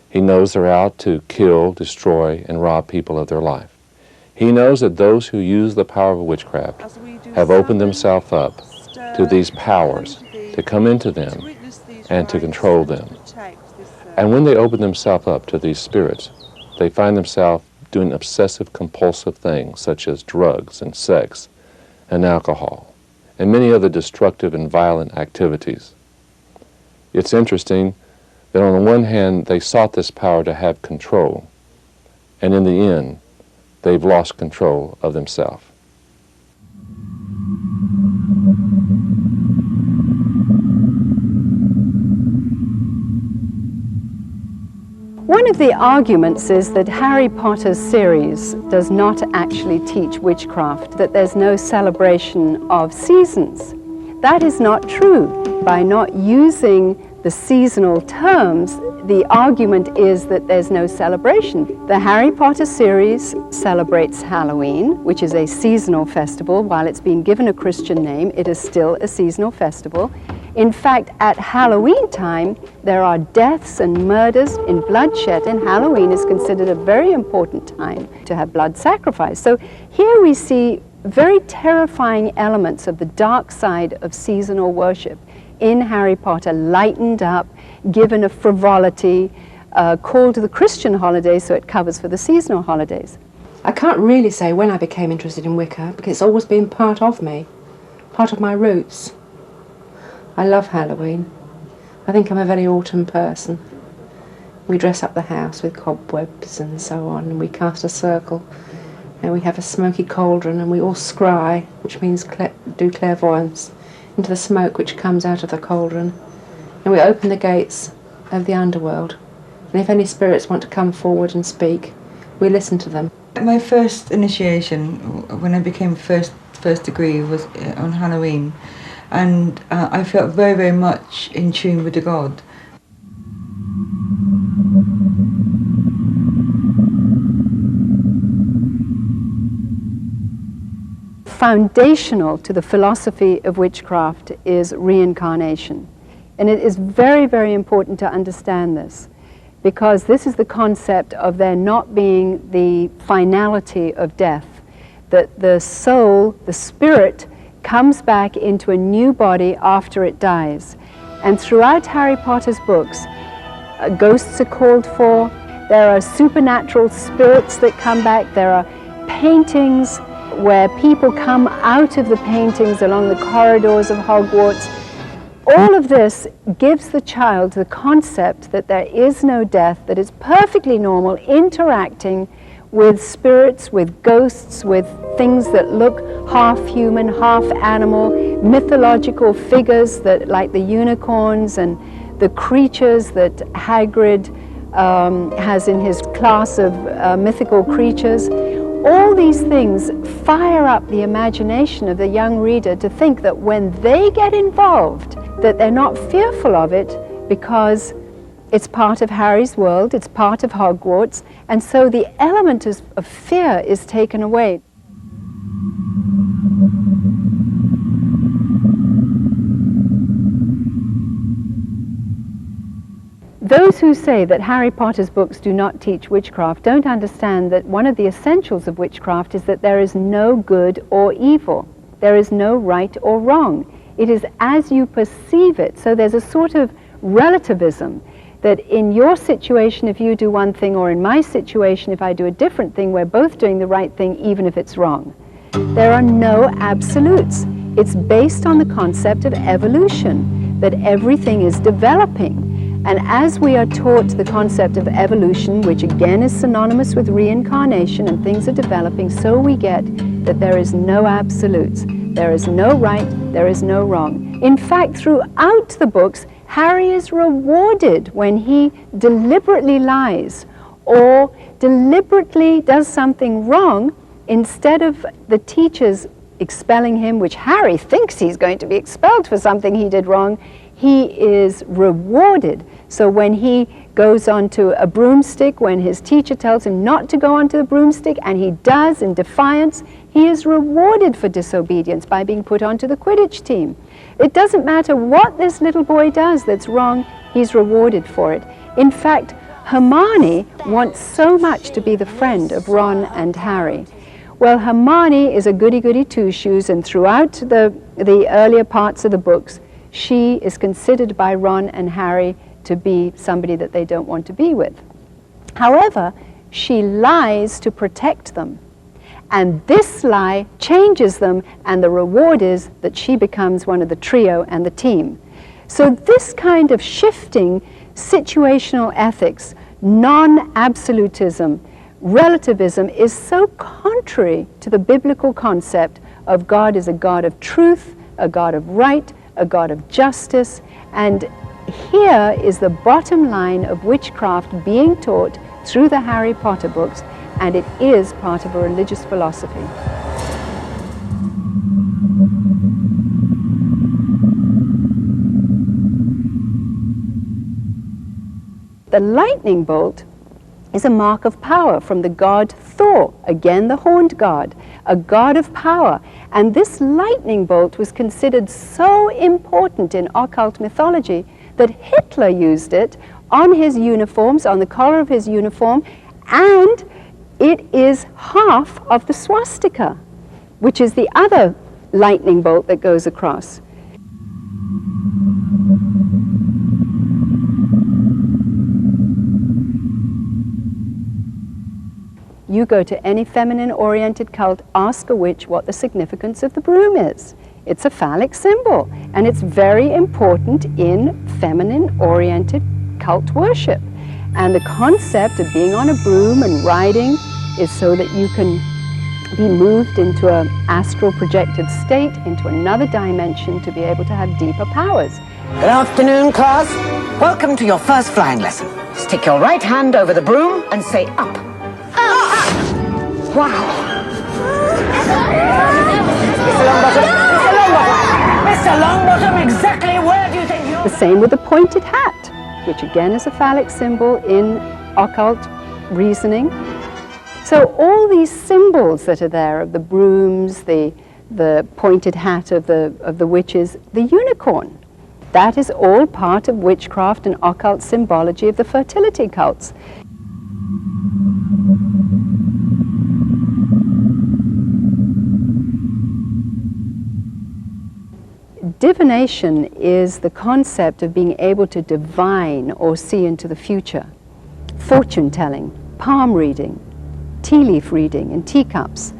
He knows they're out to kill, destroy, and rob people of their life. He knows that those who use the power of witchcraft have opened themselves up to these powers to come into them and to control them. And when they open themselves up to these spirits, they find themselves doing obsessive compulsive things such as drugs and sex and alcohol and many other destructive and violent activities. It's interesting that on the one hand they sought this power to have control, and in the end they've lost control of themselves.
One of the arguments is that Harry Potter's series does not actually teach witchcraft, that there's no celebration of seasons. That is not true. By not using the seasonal terms, the argument is that there's no celebration. The Harry Potter series celebrates Halloween, which is a seasonal festival. While it's been given a Christian name, it is still a seasonal festival. In fact, at Halloween time, there are deaths and murders and bloodshed, and Halloween is considered a very important time to have blood sacrifice. So here we see very terrifying elements of the dark side of seasonal worship in Harry Potter, lightened up, given a frivolity, called the Christian holidays, so it covers for the seasonal holidays.
I can't really say when I became interested in Wicca, because it's always been part of me, part of my roots. I love Halloween. I think I'm a very autumn person. We dress up the house with cobwebs and so on, and we cast a circle, and we have a smoky cauldron, and we all scry, which means do clairvoyance, into the smoke which comes out of the cauldron, and we open the gates of the underworld, and if any spirits want to come forward and speak, we listen to them.
My first initiation, when I became first degree, was on Halloween, and I felt very, very much in tune with the God.
Foundational to the philosophy of witchcraft is reincarnation. And it is very, very important to understand this, because this is the concept of there not being the finality of death, that the soul, the spirit, comes back into a new body after it dies. And throughout Harry Potter's books, ghosts are called for, there are supernatural spirits that come back, there are paintings where people come out of the paintings along the corridors of Hogwarts. All of this gives the child the concept that there is no death, that it's perfectly normal interacting with spirits, with ghosts, with things that look half human, half animal, mythological figures that, like the unicorns and the creatures that Hagrid has in his class of mythical creatures. All these things fire up the imagination of the young reader to think that when they get involved, that they're not fearful of it because it's part of Harry's world, it's part of Hogwarts, and so the element of fear is taken away. Those who say that Harry Potter's books do not teach witchcraft don't understand that one of the essentials of witchcraft is that there is no good or evil. There is no right or wrong. It is as you perceive it. So there's a sort of relativism that in your situation, if you do one thing, or in my situation, if I do a different thing, we're both doing the right thing, even if it's wrong. There are no absolutes. It's based on the concept of evolution, that everything is developing. And as we are taught the concept of evolution, which again is synonymous with reincarnation and things are developing, so we get that there is no absolutes. There is no right, there is no wrong. In fact, throughout the books, Harry is rewarded when he deliberately lies or deliberately does something wrong. Instead of the teachers expelling him, which Harry thinks he's going to be expelled for something he did wrong, he is rewarded. So when he goes onto a broomstick, when his teacher tells him not to go onto the broomstick, and he does in defiance, he is rewarded for disobedience by being put onto the Quidditch team. It doesn't matter what this little boy does that's wrong, he's rewarded for it. In fact, Hermione wants so much to be the friend of Ron and Harry. Well, Hermione is a goody-goody two-shoes, and throughout the earlier parts of the books, she is considered by Ron and Harry to be somebody that they don't want to be with. However, she lies to protect them. And this lie changes them, and the reward is that she becomes one of the trio and the team. So this kind of shifting situational ethics, non-absolutism, relativism is so contrary to the biblical concept of God as a God of truth, a God of right, a God of justice. And here is the bottom line of witchcraft being taught through the Harry Potter books, and it is part of a religious philosophy. The lightning bolt is a mark of power from the god Thor, again the horned god, a god of power. And this lightning bolt was considered so important in occult mythology that Hitler used it on his uniforms, on the collar of his uniform, and it is half of the swastika, which is the other lightning bolt that goes across. You go to any feminine-oriented cult, ask a witch what the significance of the broom is. It's a phallic symbol, and it's very important in feminine-oriented cult worship. And the concept of being on a broom and riding is so that you can be moved into an astral projected state, into another dimension, to be able to have deeper powers.
Good afternoon, class. Welcome to your first flying lesson. Stick your right hand over the broom and say up. Up! Wow. Mr. Longbottom, exactly where do you think you're...
The same with the pointed hat, which again is a phallic symbol in occult reasoning. So all these symbols that are there, of the brooms, the pointed hat of the witches, the unicorn, that is all part of witchcraft and occult symbology of the fertility cults. Divination is the concept of being able to divine or see into the future. Fortune telling, palm reading, tea leaf reading in teacups,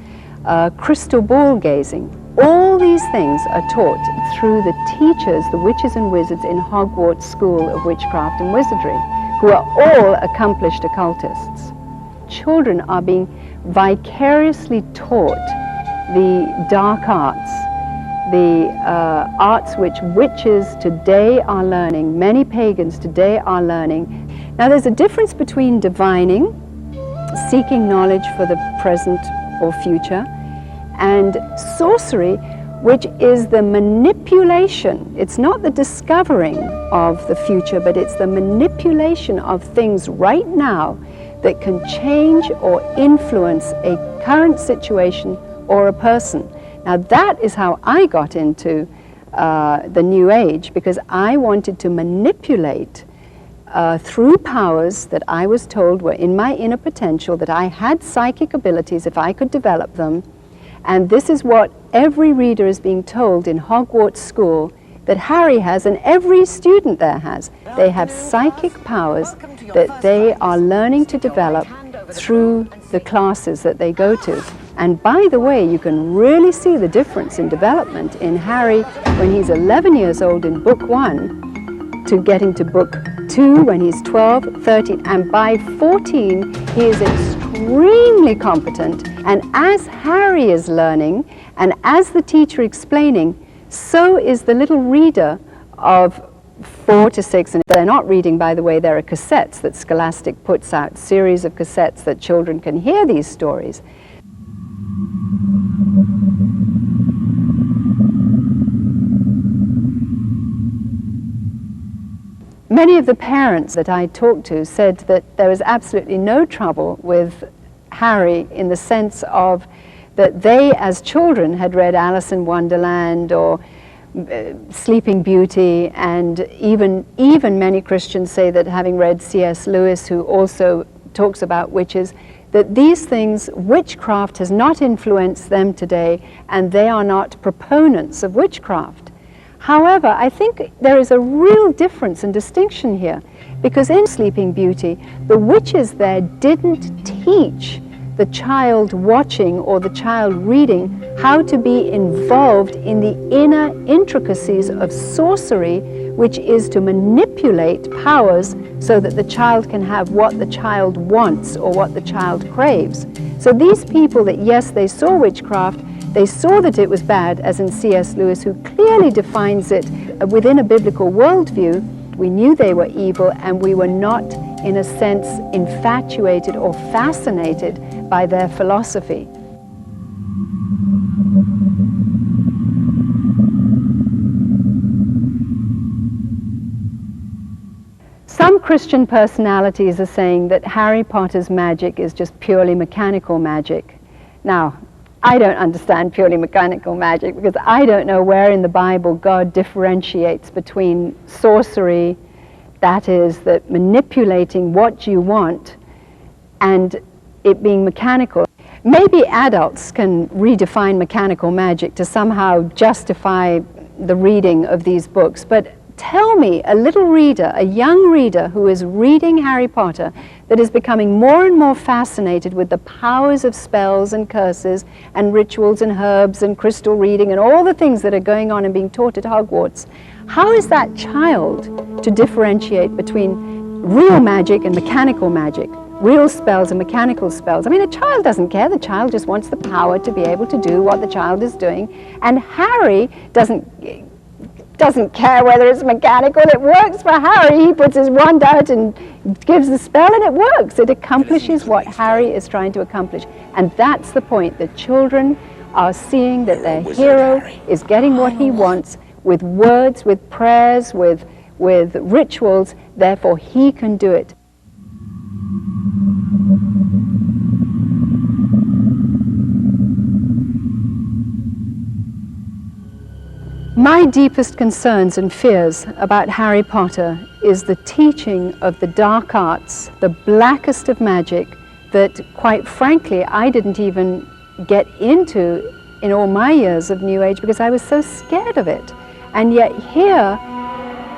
crystal ball gazing. All these things are taught through the teachers, the witches and wizards in Hogwarts School of Witchcraft and Wizardry, who are all accomplished occultists. Children are being vicariously taught the dark arts, the arts which witches today are learning, many pagans today are learning. Now there's a difference between divining, seeking knowledge for the present or future, and sorcery, which is the manipulation. It's not the discovering of the future, but it's the manipulation of things right now that can change or influence a current situation or a person. Now that is how I got into the New Age, because I wanted to manipulate through powers that I was told were in my inner potential, that I had psychic abilities if I could develop them. And this is what every reader is being told in Hogwarts School that Harry has and every student there has. They have psychic powers that they are learning to develop through the classes that they go to. And by the way, you can really see the difference in development in Harry when he's 11 years old in book 1 to getting to book 2 when he's 12, 13, and by 14 he is extremely competent. And as Harry is learning, and as the teacher explaining, so is the little reader of 4 to 6, and they're not reading, by the way, there are cassettes that Scholastic puts out, series of cassettes that children can hear these stories. Many of the parents that I talked to said that there was absolutely no trouble with Harry, in the sense of that they as children had read Alice in Wonderland or Sleeping Beauty, and even many Christians say that, having read C.S. Lewis, who also talks about witches, that these things, witchcraft has not influenced them today, and they are not proponents of witchcraft. However, I think there is a real difference and distinction here, because in Sleeping Beauty, the witches there didn't teach the child watching or the child reading how to be involved in the inner intricacies of sorcery, which is to manipulate powers so that the child can have what the child wants or what the child craves. So these people that, yes, they saw witchcraft, they saw that it was bad, as in C.S. Lewis, who clearly defines it within a biblical worldview. We knew they were evil, and we were not, in a sense, infatuated or fascinated by their philosophy. Some Christian personalities are saying that Harry Potter's magic is just purely mechanical magic. Now, I don't understand purely mechanical magic, because I don't know where in the Bible God differentiates between sorcery, that is, that manipulating what you want, and it being mechanical. Maybe adults can redefine mechanical magic to somehow justify the reading of these books, but Tell me, a little reader, a young reader who is reading Harry Potter, that is becoming more and more fascinated with the powers of spells and curses and rituals and herbs and crystal reading and all the things that are going on and being taught at Hogwarts. How is that child to differentiate between real magic and mechanical magic, real spells and mechanical spells? I mean, a child doesn't care. The child just wants the power to be able to do what the child is doing. And Harry doesn't care whether it's mechanical. It works for Harry. He puts his wand out and gives the spell and it works. It accomplishes what Harry is trying to accomplish. And that's the point. The children are seeing that their hero is getting what he wants with words, with prayers, with rituals. Therefore, he can do it. My deepest concerns and fears about Harry Potter is the teaching of the dark arts, the blackest of magic that, quite frankly, I didn't even get into in all my years of New Age because I was so scared of it. And yet here,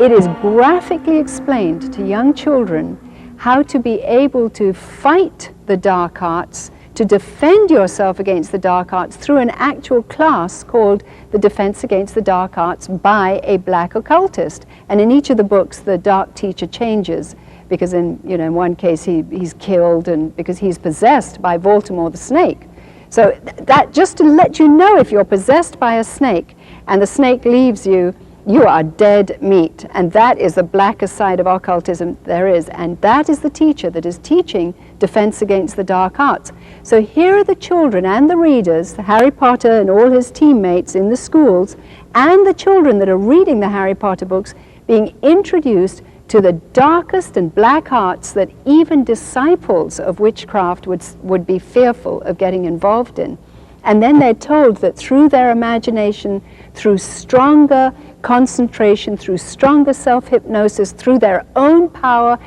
it is graphically explained to young children how to be able to fight the dark arts, to defend yourself against the dark arts through an actual class called the Defense Against the Dark Arts by a black occultist. And in each of the books, the dark teacher changes because in one case he's killed and because he's possessed by Voldemort the snake. So that just to let you know, if you're possessed by a snake and the snake leaves you, you are dead meat. And that is the blackest side of occultism there is. And that is the teacher that is teaching Defense Against the Dark Arts. So here are the children and the readers, Harry Potter and all his teammates in the schools, and the children that are reading the Harry Potter books, being introduced to the darkest and black arts that even disciples of witchcraft would be fearful of getting involved in. And then they're told that through their imagination, through stronger concentration, through stronger self-hypnosis, through their own power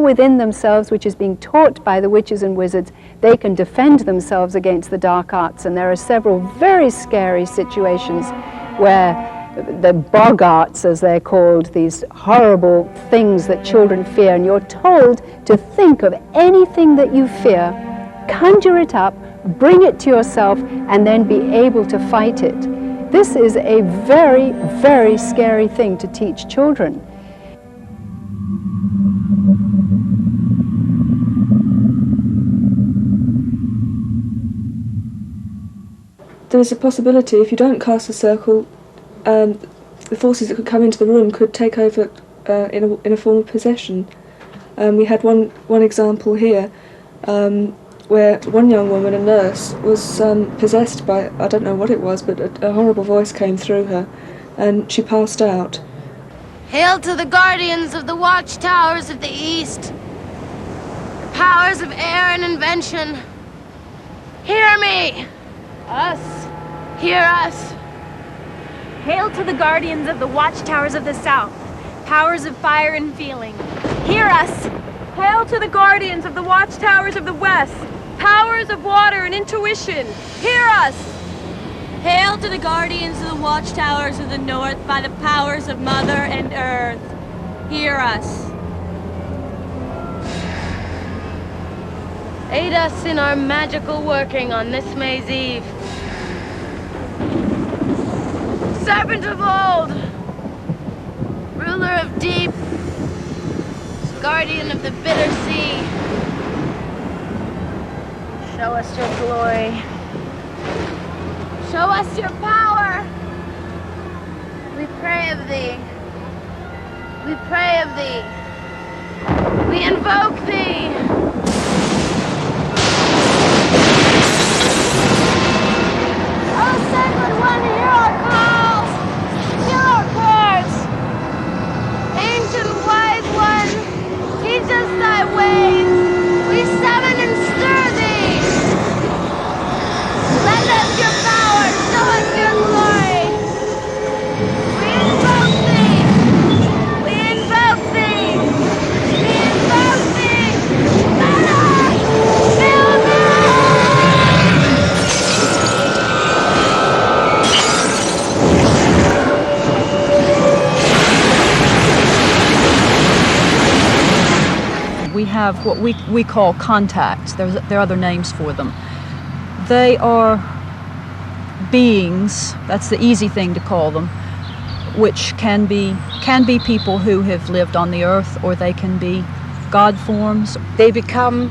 within themselves, which is being taught by the witches and wizards, they can defend themselves against the dark arts. And there are several very scary situations where the boggarts, as they're called, these horrible things that children fear, and you're told to think of anything that you fear, conjure it up, bring it to yourself, and then be able to fight it. This is a very, very scary thing to teach children.
There's a possibility if you don't cast a circle, the forces that could come into the room could take over in a form of possession. We had one example here where one young woman, a nurse, was possessed by, I don't know what it was, but a horrible voice came through her and she passed out.
Hail to the guardians of the watchtowers of the East, the powers of air and invention. Hear me!
Us.
Hear us.
Hail to the guardians of the watchtowers of the South, powers of fire and feeling. Hear us!
Hail to the guardians of the watchtowers of the West, powers of water and intuition. Hear us!
Hail to the guardians of the watchtowers of the North by the powers of Mother and Earth. Hear us.
Aid us in our magical working on this May's Eve. Serpent of old, ruler of deep, guardian of the bitter sea, show us your glory. Show us your power. We pray of thee. We pray of thee. We invoke thee. Oh, Sacred One, hear our calls. Hear our prayers. Ancient Wise One, teach us thy ways. We summon and stir thee. Lend us your power. Show us your glory. We invoke thee. We invoke thee. We invoke thee.
have what we call contacts. There are other names for them. They are beings, that's the easy thing to call them, which can be people who have lived on the earth, or they can be God forms.
They become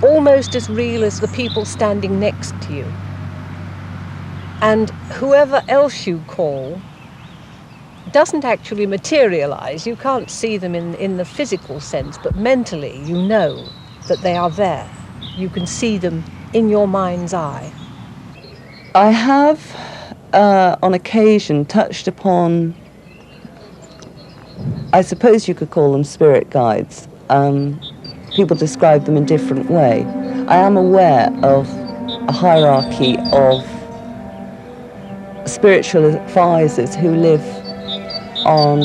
almost as real as the people standing next to you. And whoever else you call doesn't actually materialize. You can't see them in the physical sense, but mentally you know that they are there. You can see them in your mind's eye.
I have, on occasion, touched upon, I suppose you could call them spirit guides. People describe them in different way. I am aware of a hierarchy of spiritual advisors who live on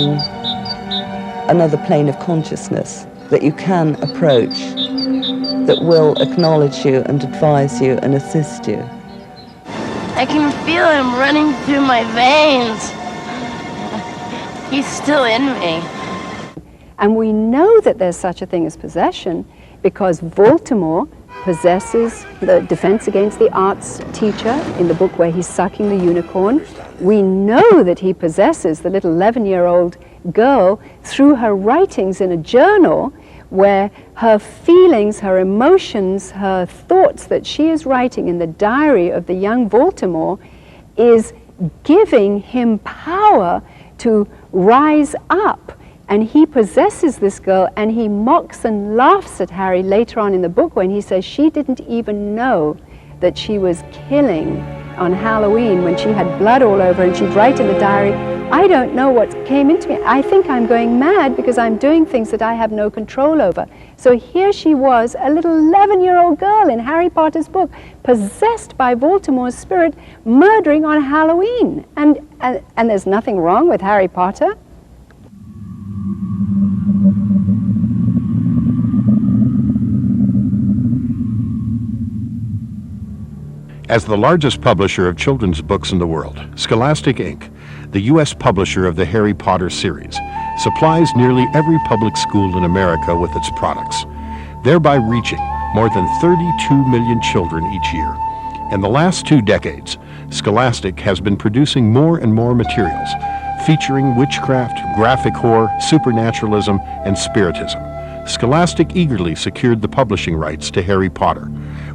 another plane of consciousness that you can approach, that will acknowledge you and advise you and assist you.
I can feel him running through my veins. He's still in me.
And we know that there's such a thing as possession because Voldemort possesses the Defense Against the Arts teacher in the book where he's sucking the unicorn. We know that he possesses the little 11-year-old girl through her writings in a journal where her feelings, her emotions, her thoughts that she is writing in the diary of the young Voldemort is giving him power to rise up. And he possesses this girl, and he mocks and laughs at Harry later on in the book when he says she didn't even know that she was killing on Halloween when she had blood all over, and she'd write in the diary, I don't know what came into me. I think I'm going mad because I'm doing things that I have no control over. So here she was, a little 11-year-old girl in Harry Potter's book, possessed by Voldemort's spirit, murdering on Halloween. And there's nothing wrong with Harry Potter.
As the largest publisher of children's books in the world, Scholastic Inc., the U.S. publisher of the Harry Potter series, supplies nearly every public school in America with its products, thereby reaching more than 32 million children each year. In the last 2 decades, Scholastic has been producing more and more materials featuring witchcraft, graphic horror, supernaturalism, and spiritism. Scholastic eagerly secured the publishing rights to Harry Potter,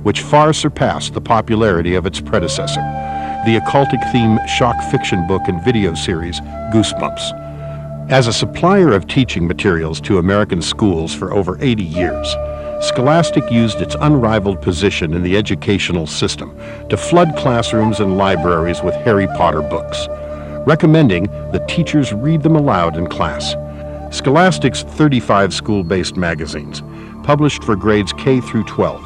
which far surpassed the popularity of its predecessor, the occultic theme shock fiction book and video series, Goosebumps. As a supplier of teaching materials to American schools for over 80 years, Scholastic used its unrivaled position in the educational system to flood classrooms and libraries with Harry Potter books, recommending that teachers read them aloud in class. Scholastic's 35 school-based magazines, published for grades K through 12,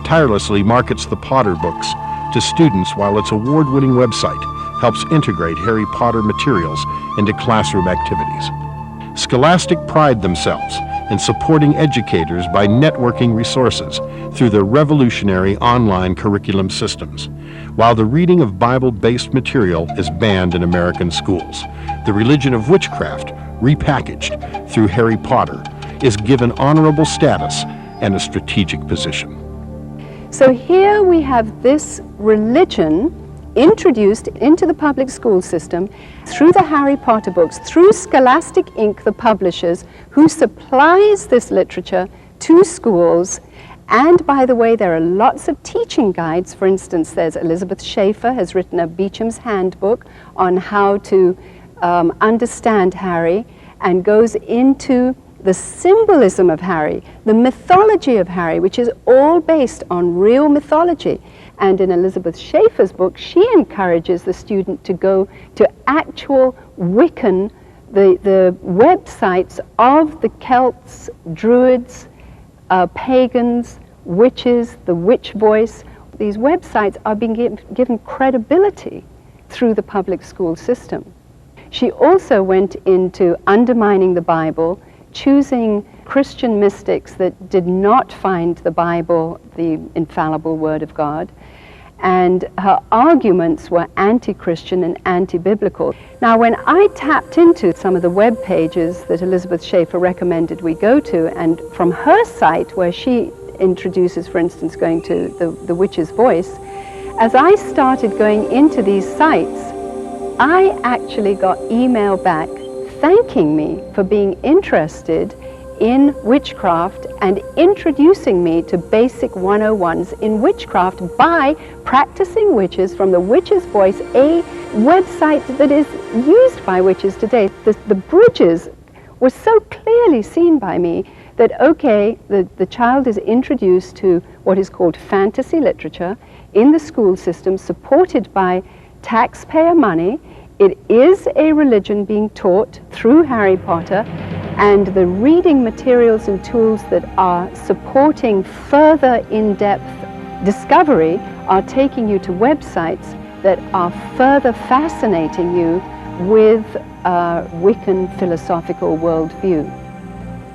tirelessly markets the Potter books to students while its award-winning website helps integrate Harry Potter materials into classroom activities. Scholastic pride themselves in supporting educators by networking resources through their revolutionary online curriculum systems. While the reading of Bible-based material is banned in American schools, the religion of witchcraft, repackaged through Harry Potter, is given honorable status and a strategic position.
So here we have this religion introduced into the public school system through the Harry Potter books, through Scholastic Inc., the publishers, who supplies this literature to schools. And by the way, there are lots of teaching guides. For instance, there's Elizabeth Schaefer has written a Beecham's Handbook on how to understand Harry, and goes into the symbolism of Harry, the mythology of Harry, which is all based on real mythology. And in Elizabeth Schaefer's book, she encourages the student to go to actual Wiccan, the websites of the Celts, Druids, pagans, witches, the witch voice. These websites are being given credibility through the public school system. She also went into undermining the Bible, choosing Christian mystics that did not find the Bible the infallible Word of God, and her arguments were anti-Christian and anti-biblical. Now, when I tapped into some of the web pages that Elizabeth Schaefer recommended we go to, and from her site where she introduces, for instance, going to the Witch's Voice, as I started going into these sites, I actually got email back thanking me for being interested in witchcraft and introducing me to basic 101s in witchcraft by practicing witches from the Witch's Voice, a website that is used by witches today. The bridges were so clearly seen by me that, okay, the child is introduced to what is called fantasy literature in the school system, supported by taxpayer money. It is a religion being taught through Harry Potter, and the reading materials and tools that are supporting further in-depth discovery are taking you to websites that are further fascinating you with a Wiccan philosophical worldview.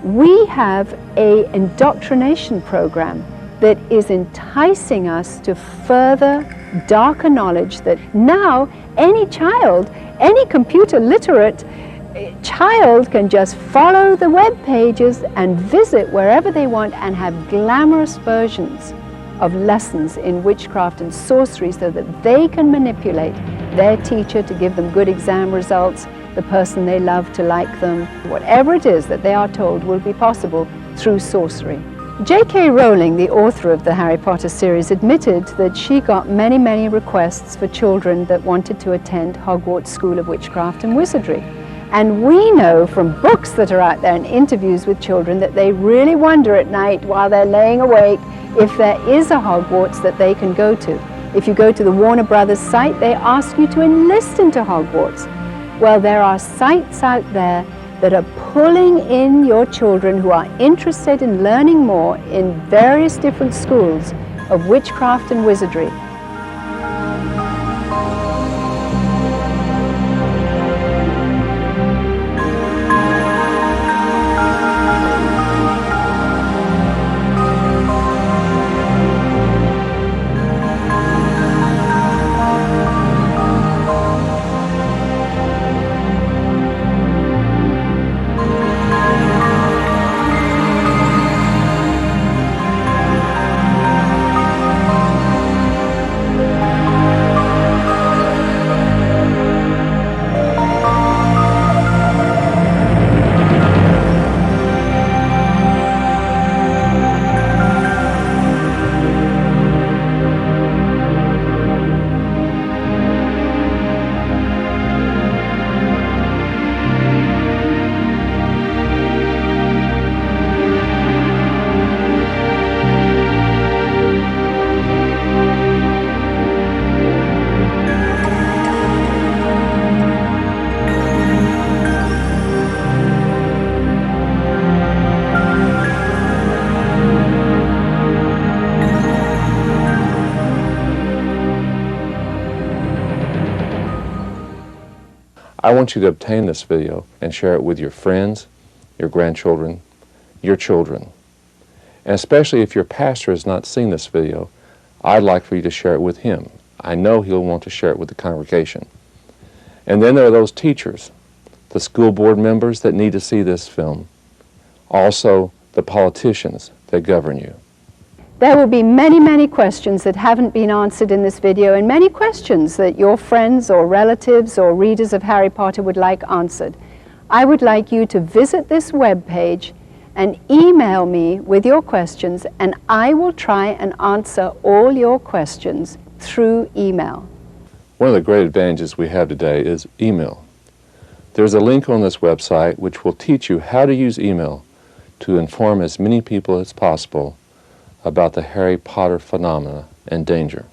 We have an indoctrination program that is enticing us to further darker knowledge that now any child, any computer literate child can just follow the web pages and visit wherever they want and have glamorous versions of lessons in witchcraft and sorcery so that they can manipulate their teacher to give them good exam results, the person they love to like them. Whatever it is that they are told will be possible through sorcery. J.K. Rowling, the author of the Harry Potter series, admitted that she got many, many requests for children that wanted to attend Hogwarts School of Witchcraft and Wizardry. And we know from books that are out there and interviews with children that they really wonder at night while they're laying awake if there is a Hogwarts that they can go to. If you go to the Warner Brothers site, they ask you to enlist into Hogwarts. Well, there are sites out there that are pulling in your children who are interested in learning more in various different schools of witchcraft and wizardry.
I want you to obtain this video and share it with your friends, your grandchildren, your children. And especially if your pastor has not seen this video, I'd like for you to share it with him. I know he'll want to share it with the congregation. And then there are those teachers, the school board members that need to see this film, also the politicians that govern you.
There will be many, many questions that haven't been answered in this video, and many questions that your friends or relatives or readers of Harry Potter would like answered. I would like you to visit this webpage and email me with your questions, and I will try and answer all your questions through email.
One of the great advantages we have today is email. There's a link on this website which will teach you how to use email to inform as many people as possible about the Harry Potter phenomena and danger.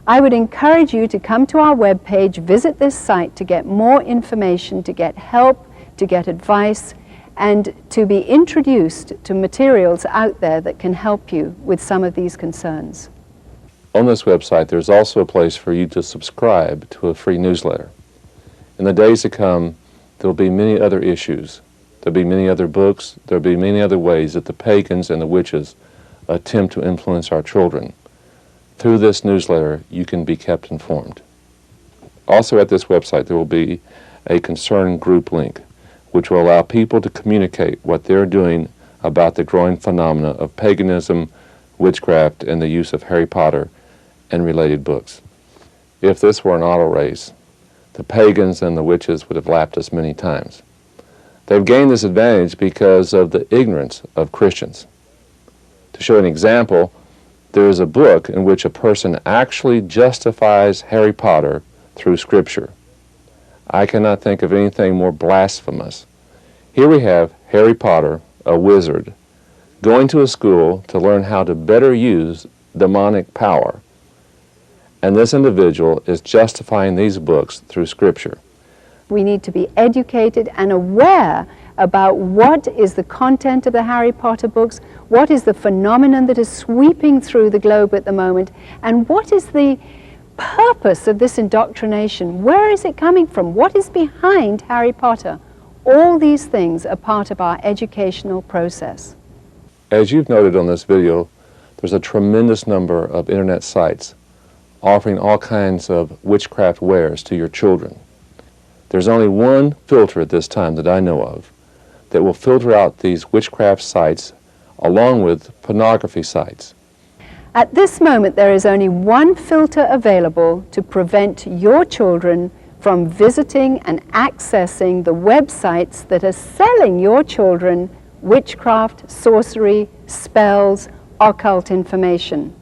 I would encourage you to come to our webpage, visit this site to get more information, to get help, to get advice, and to be introduced to materials out there that can help you with some of these concerns.
On this website, there's also a place for you to subscribe to a free newsletter. In the days to come, there'll be many other issues. There'll be many other books. There'll be many other ways that the pagans and the witches attempt to influence our children. through this newsletter, you can be kept informed. Also at this website, there will be a concerned group link, which will allow people to communicate what they're doing about the growing phenomena of paganism, witchcraft, and the use of Harry Potter and related books. If this were an auto race, the pagans and the witches would have lapped us many times. They've gained this advantage because of the ignorance of Christians. To show an example, there is a book in which a person actually justifies Harry Potter through Scripture. I cannot think of anything more blasphemous. Here we have Harry Potter, a wizard, going to a school to learn how to better use demonic power. And this individual is justifying these books through Scripture.
We need to be educated and aware about what is the content of the Harry Potter books, what is the phenomenon that is sweeping through the globe at the moment, and what is the purpose of this indoctrination? Where is it coming from? What is behind Harry Potter? All these things are part of our educational process.
As you've noted on this video, there's a tremendous number of internet sites offering all kinds of witchcraft wares to your children. There's only one filter at this time that I know of that will filter out these witchcraft sites along with pornography sites.
At this moment, there is only one filter available to prevent your children from visiting and accessing the websites that are selling your children witchcraft, sorcery, spells, occult information.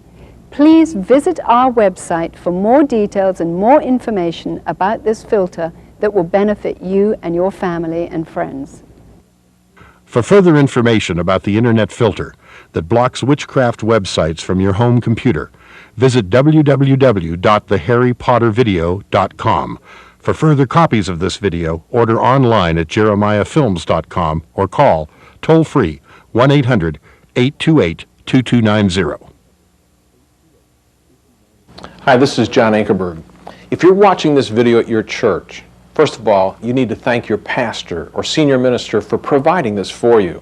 Please visit our website for more details and more information about this filter that will benefit you and your family and friends.
For further information about the Internet filter that blocks witchcraft websites from your home computer, visit www.theharrypottervideo.com. For further copies of this video, order online at jeremiahfilms.com or call toll-free 1-800-828-2290.
Hi, this is John Ankerberg. If you're watching this video at your church, first of all, you need to thank your pastor or senior minister for providing this for you.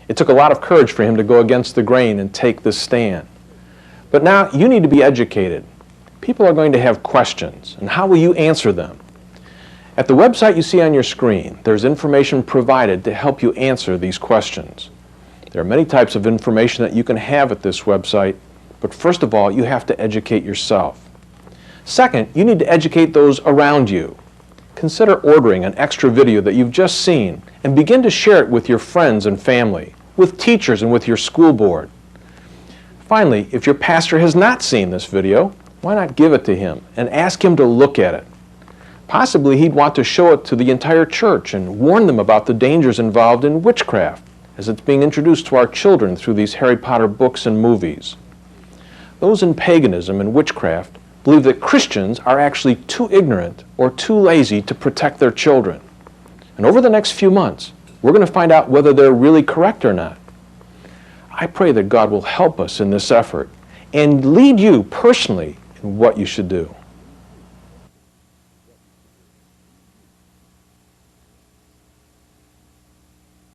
It took a lot of courage for him to go against the grain and take this stand. But now you need to be educated. People are going to have questions, and how will you answer them? At the website you see on your screen, there's information provided to help you answer these questions. There are many types of information that you can have at this website, but first of all, you have to educate yourself. Second, you need to educate those around you. Consider ordering an extra video that you've just seen and begin to share it with your friends and family, with teachers and with your school board. Finally, if your pastor has not seen this video, why not give it to him and ask him to look at it? Possibly he'd want to show it to the entire church and warn them about the dangers involved in witchcraft as it's being introduced to our children through these Harry Potter books and movies. Those in paganism and witchcraft believe that Christians are actually too ignorant or too lazy to protect their children. And over the next few months, we're going to find out whether they're really correct or not. I pray that God will help us in this effort and lead you personally in what you should do.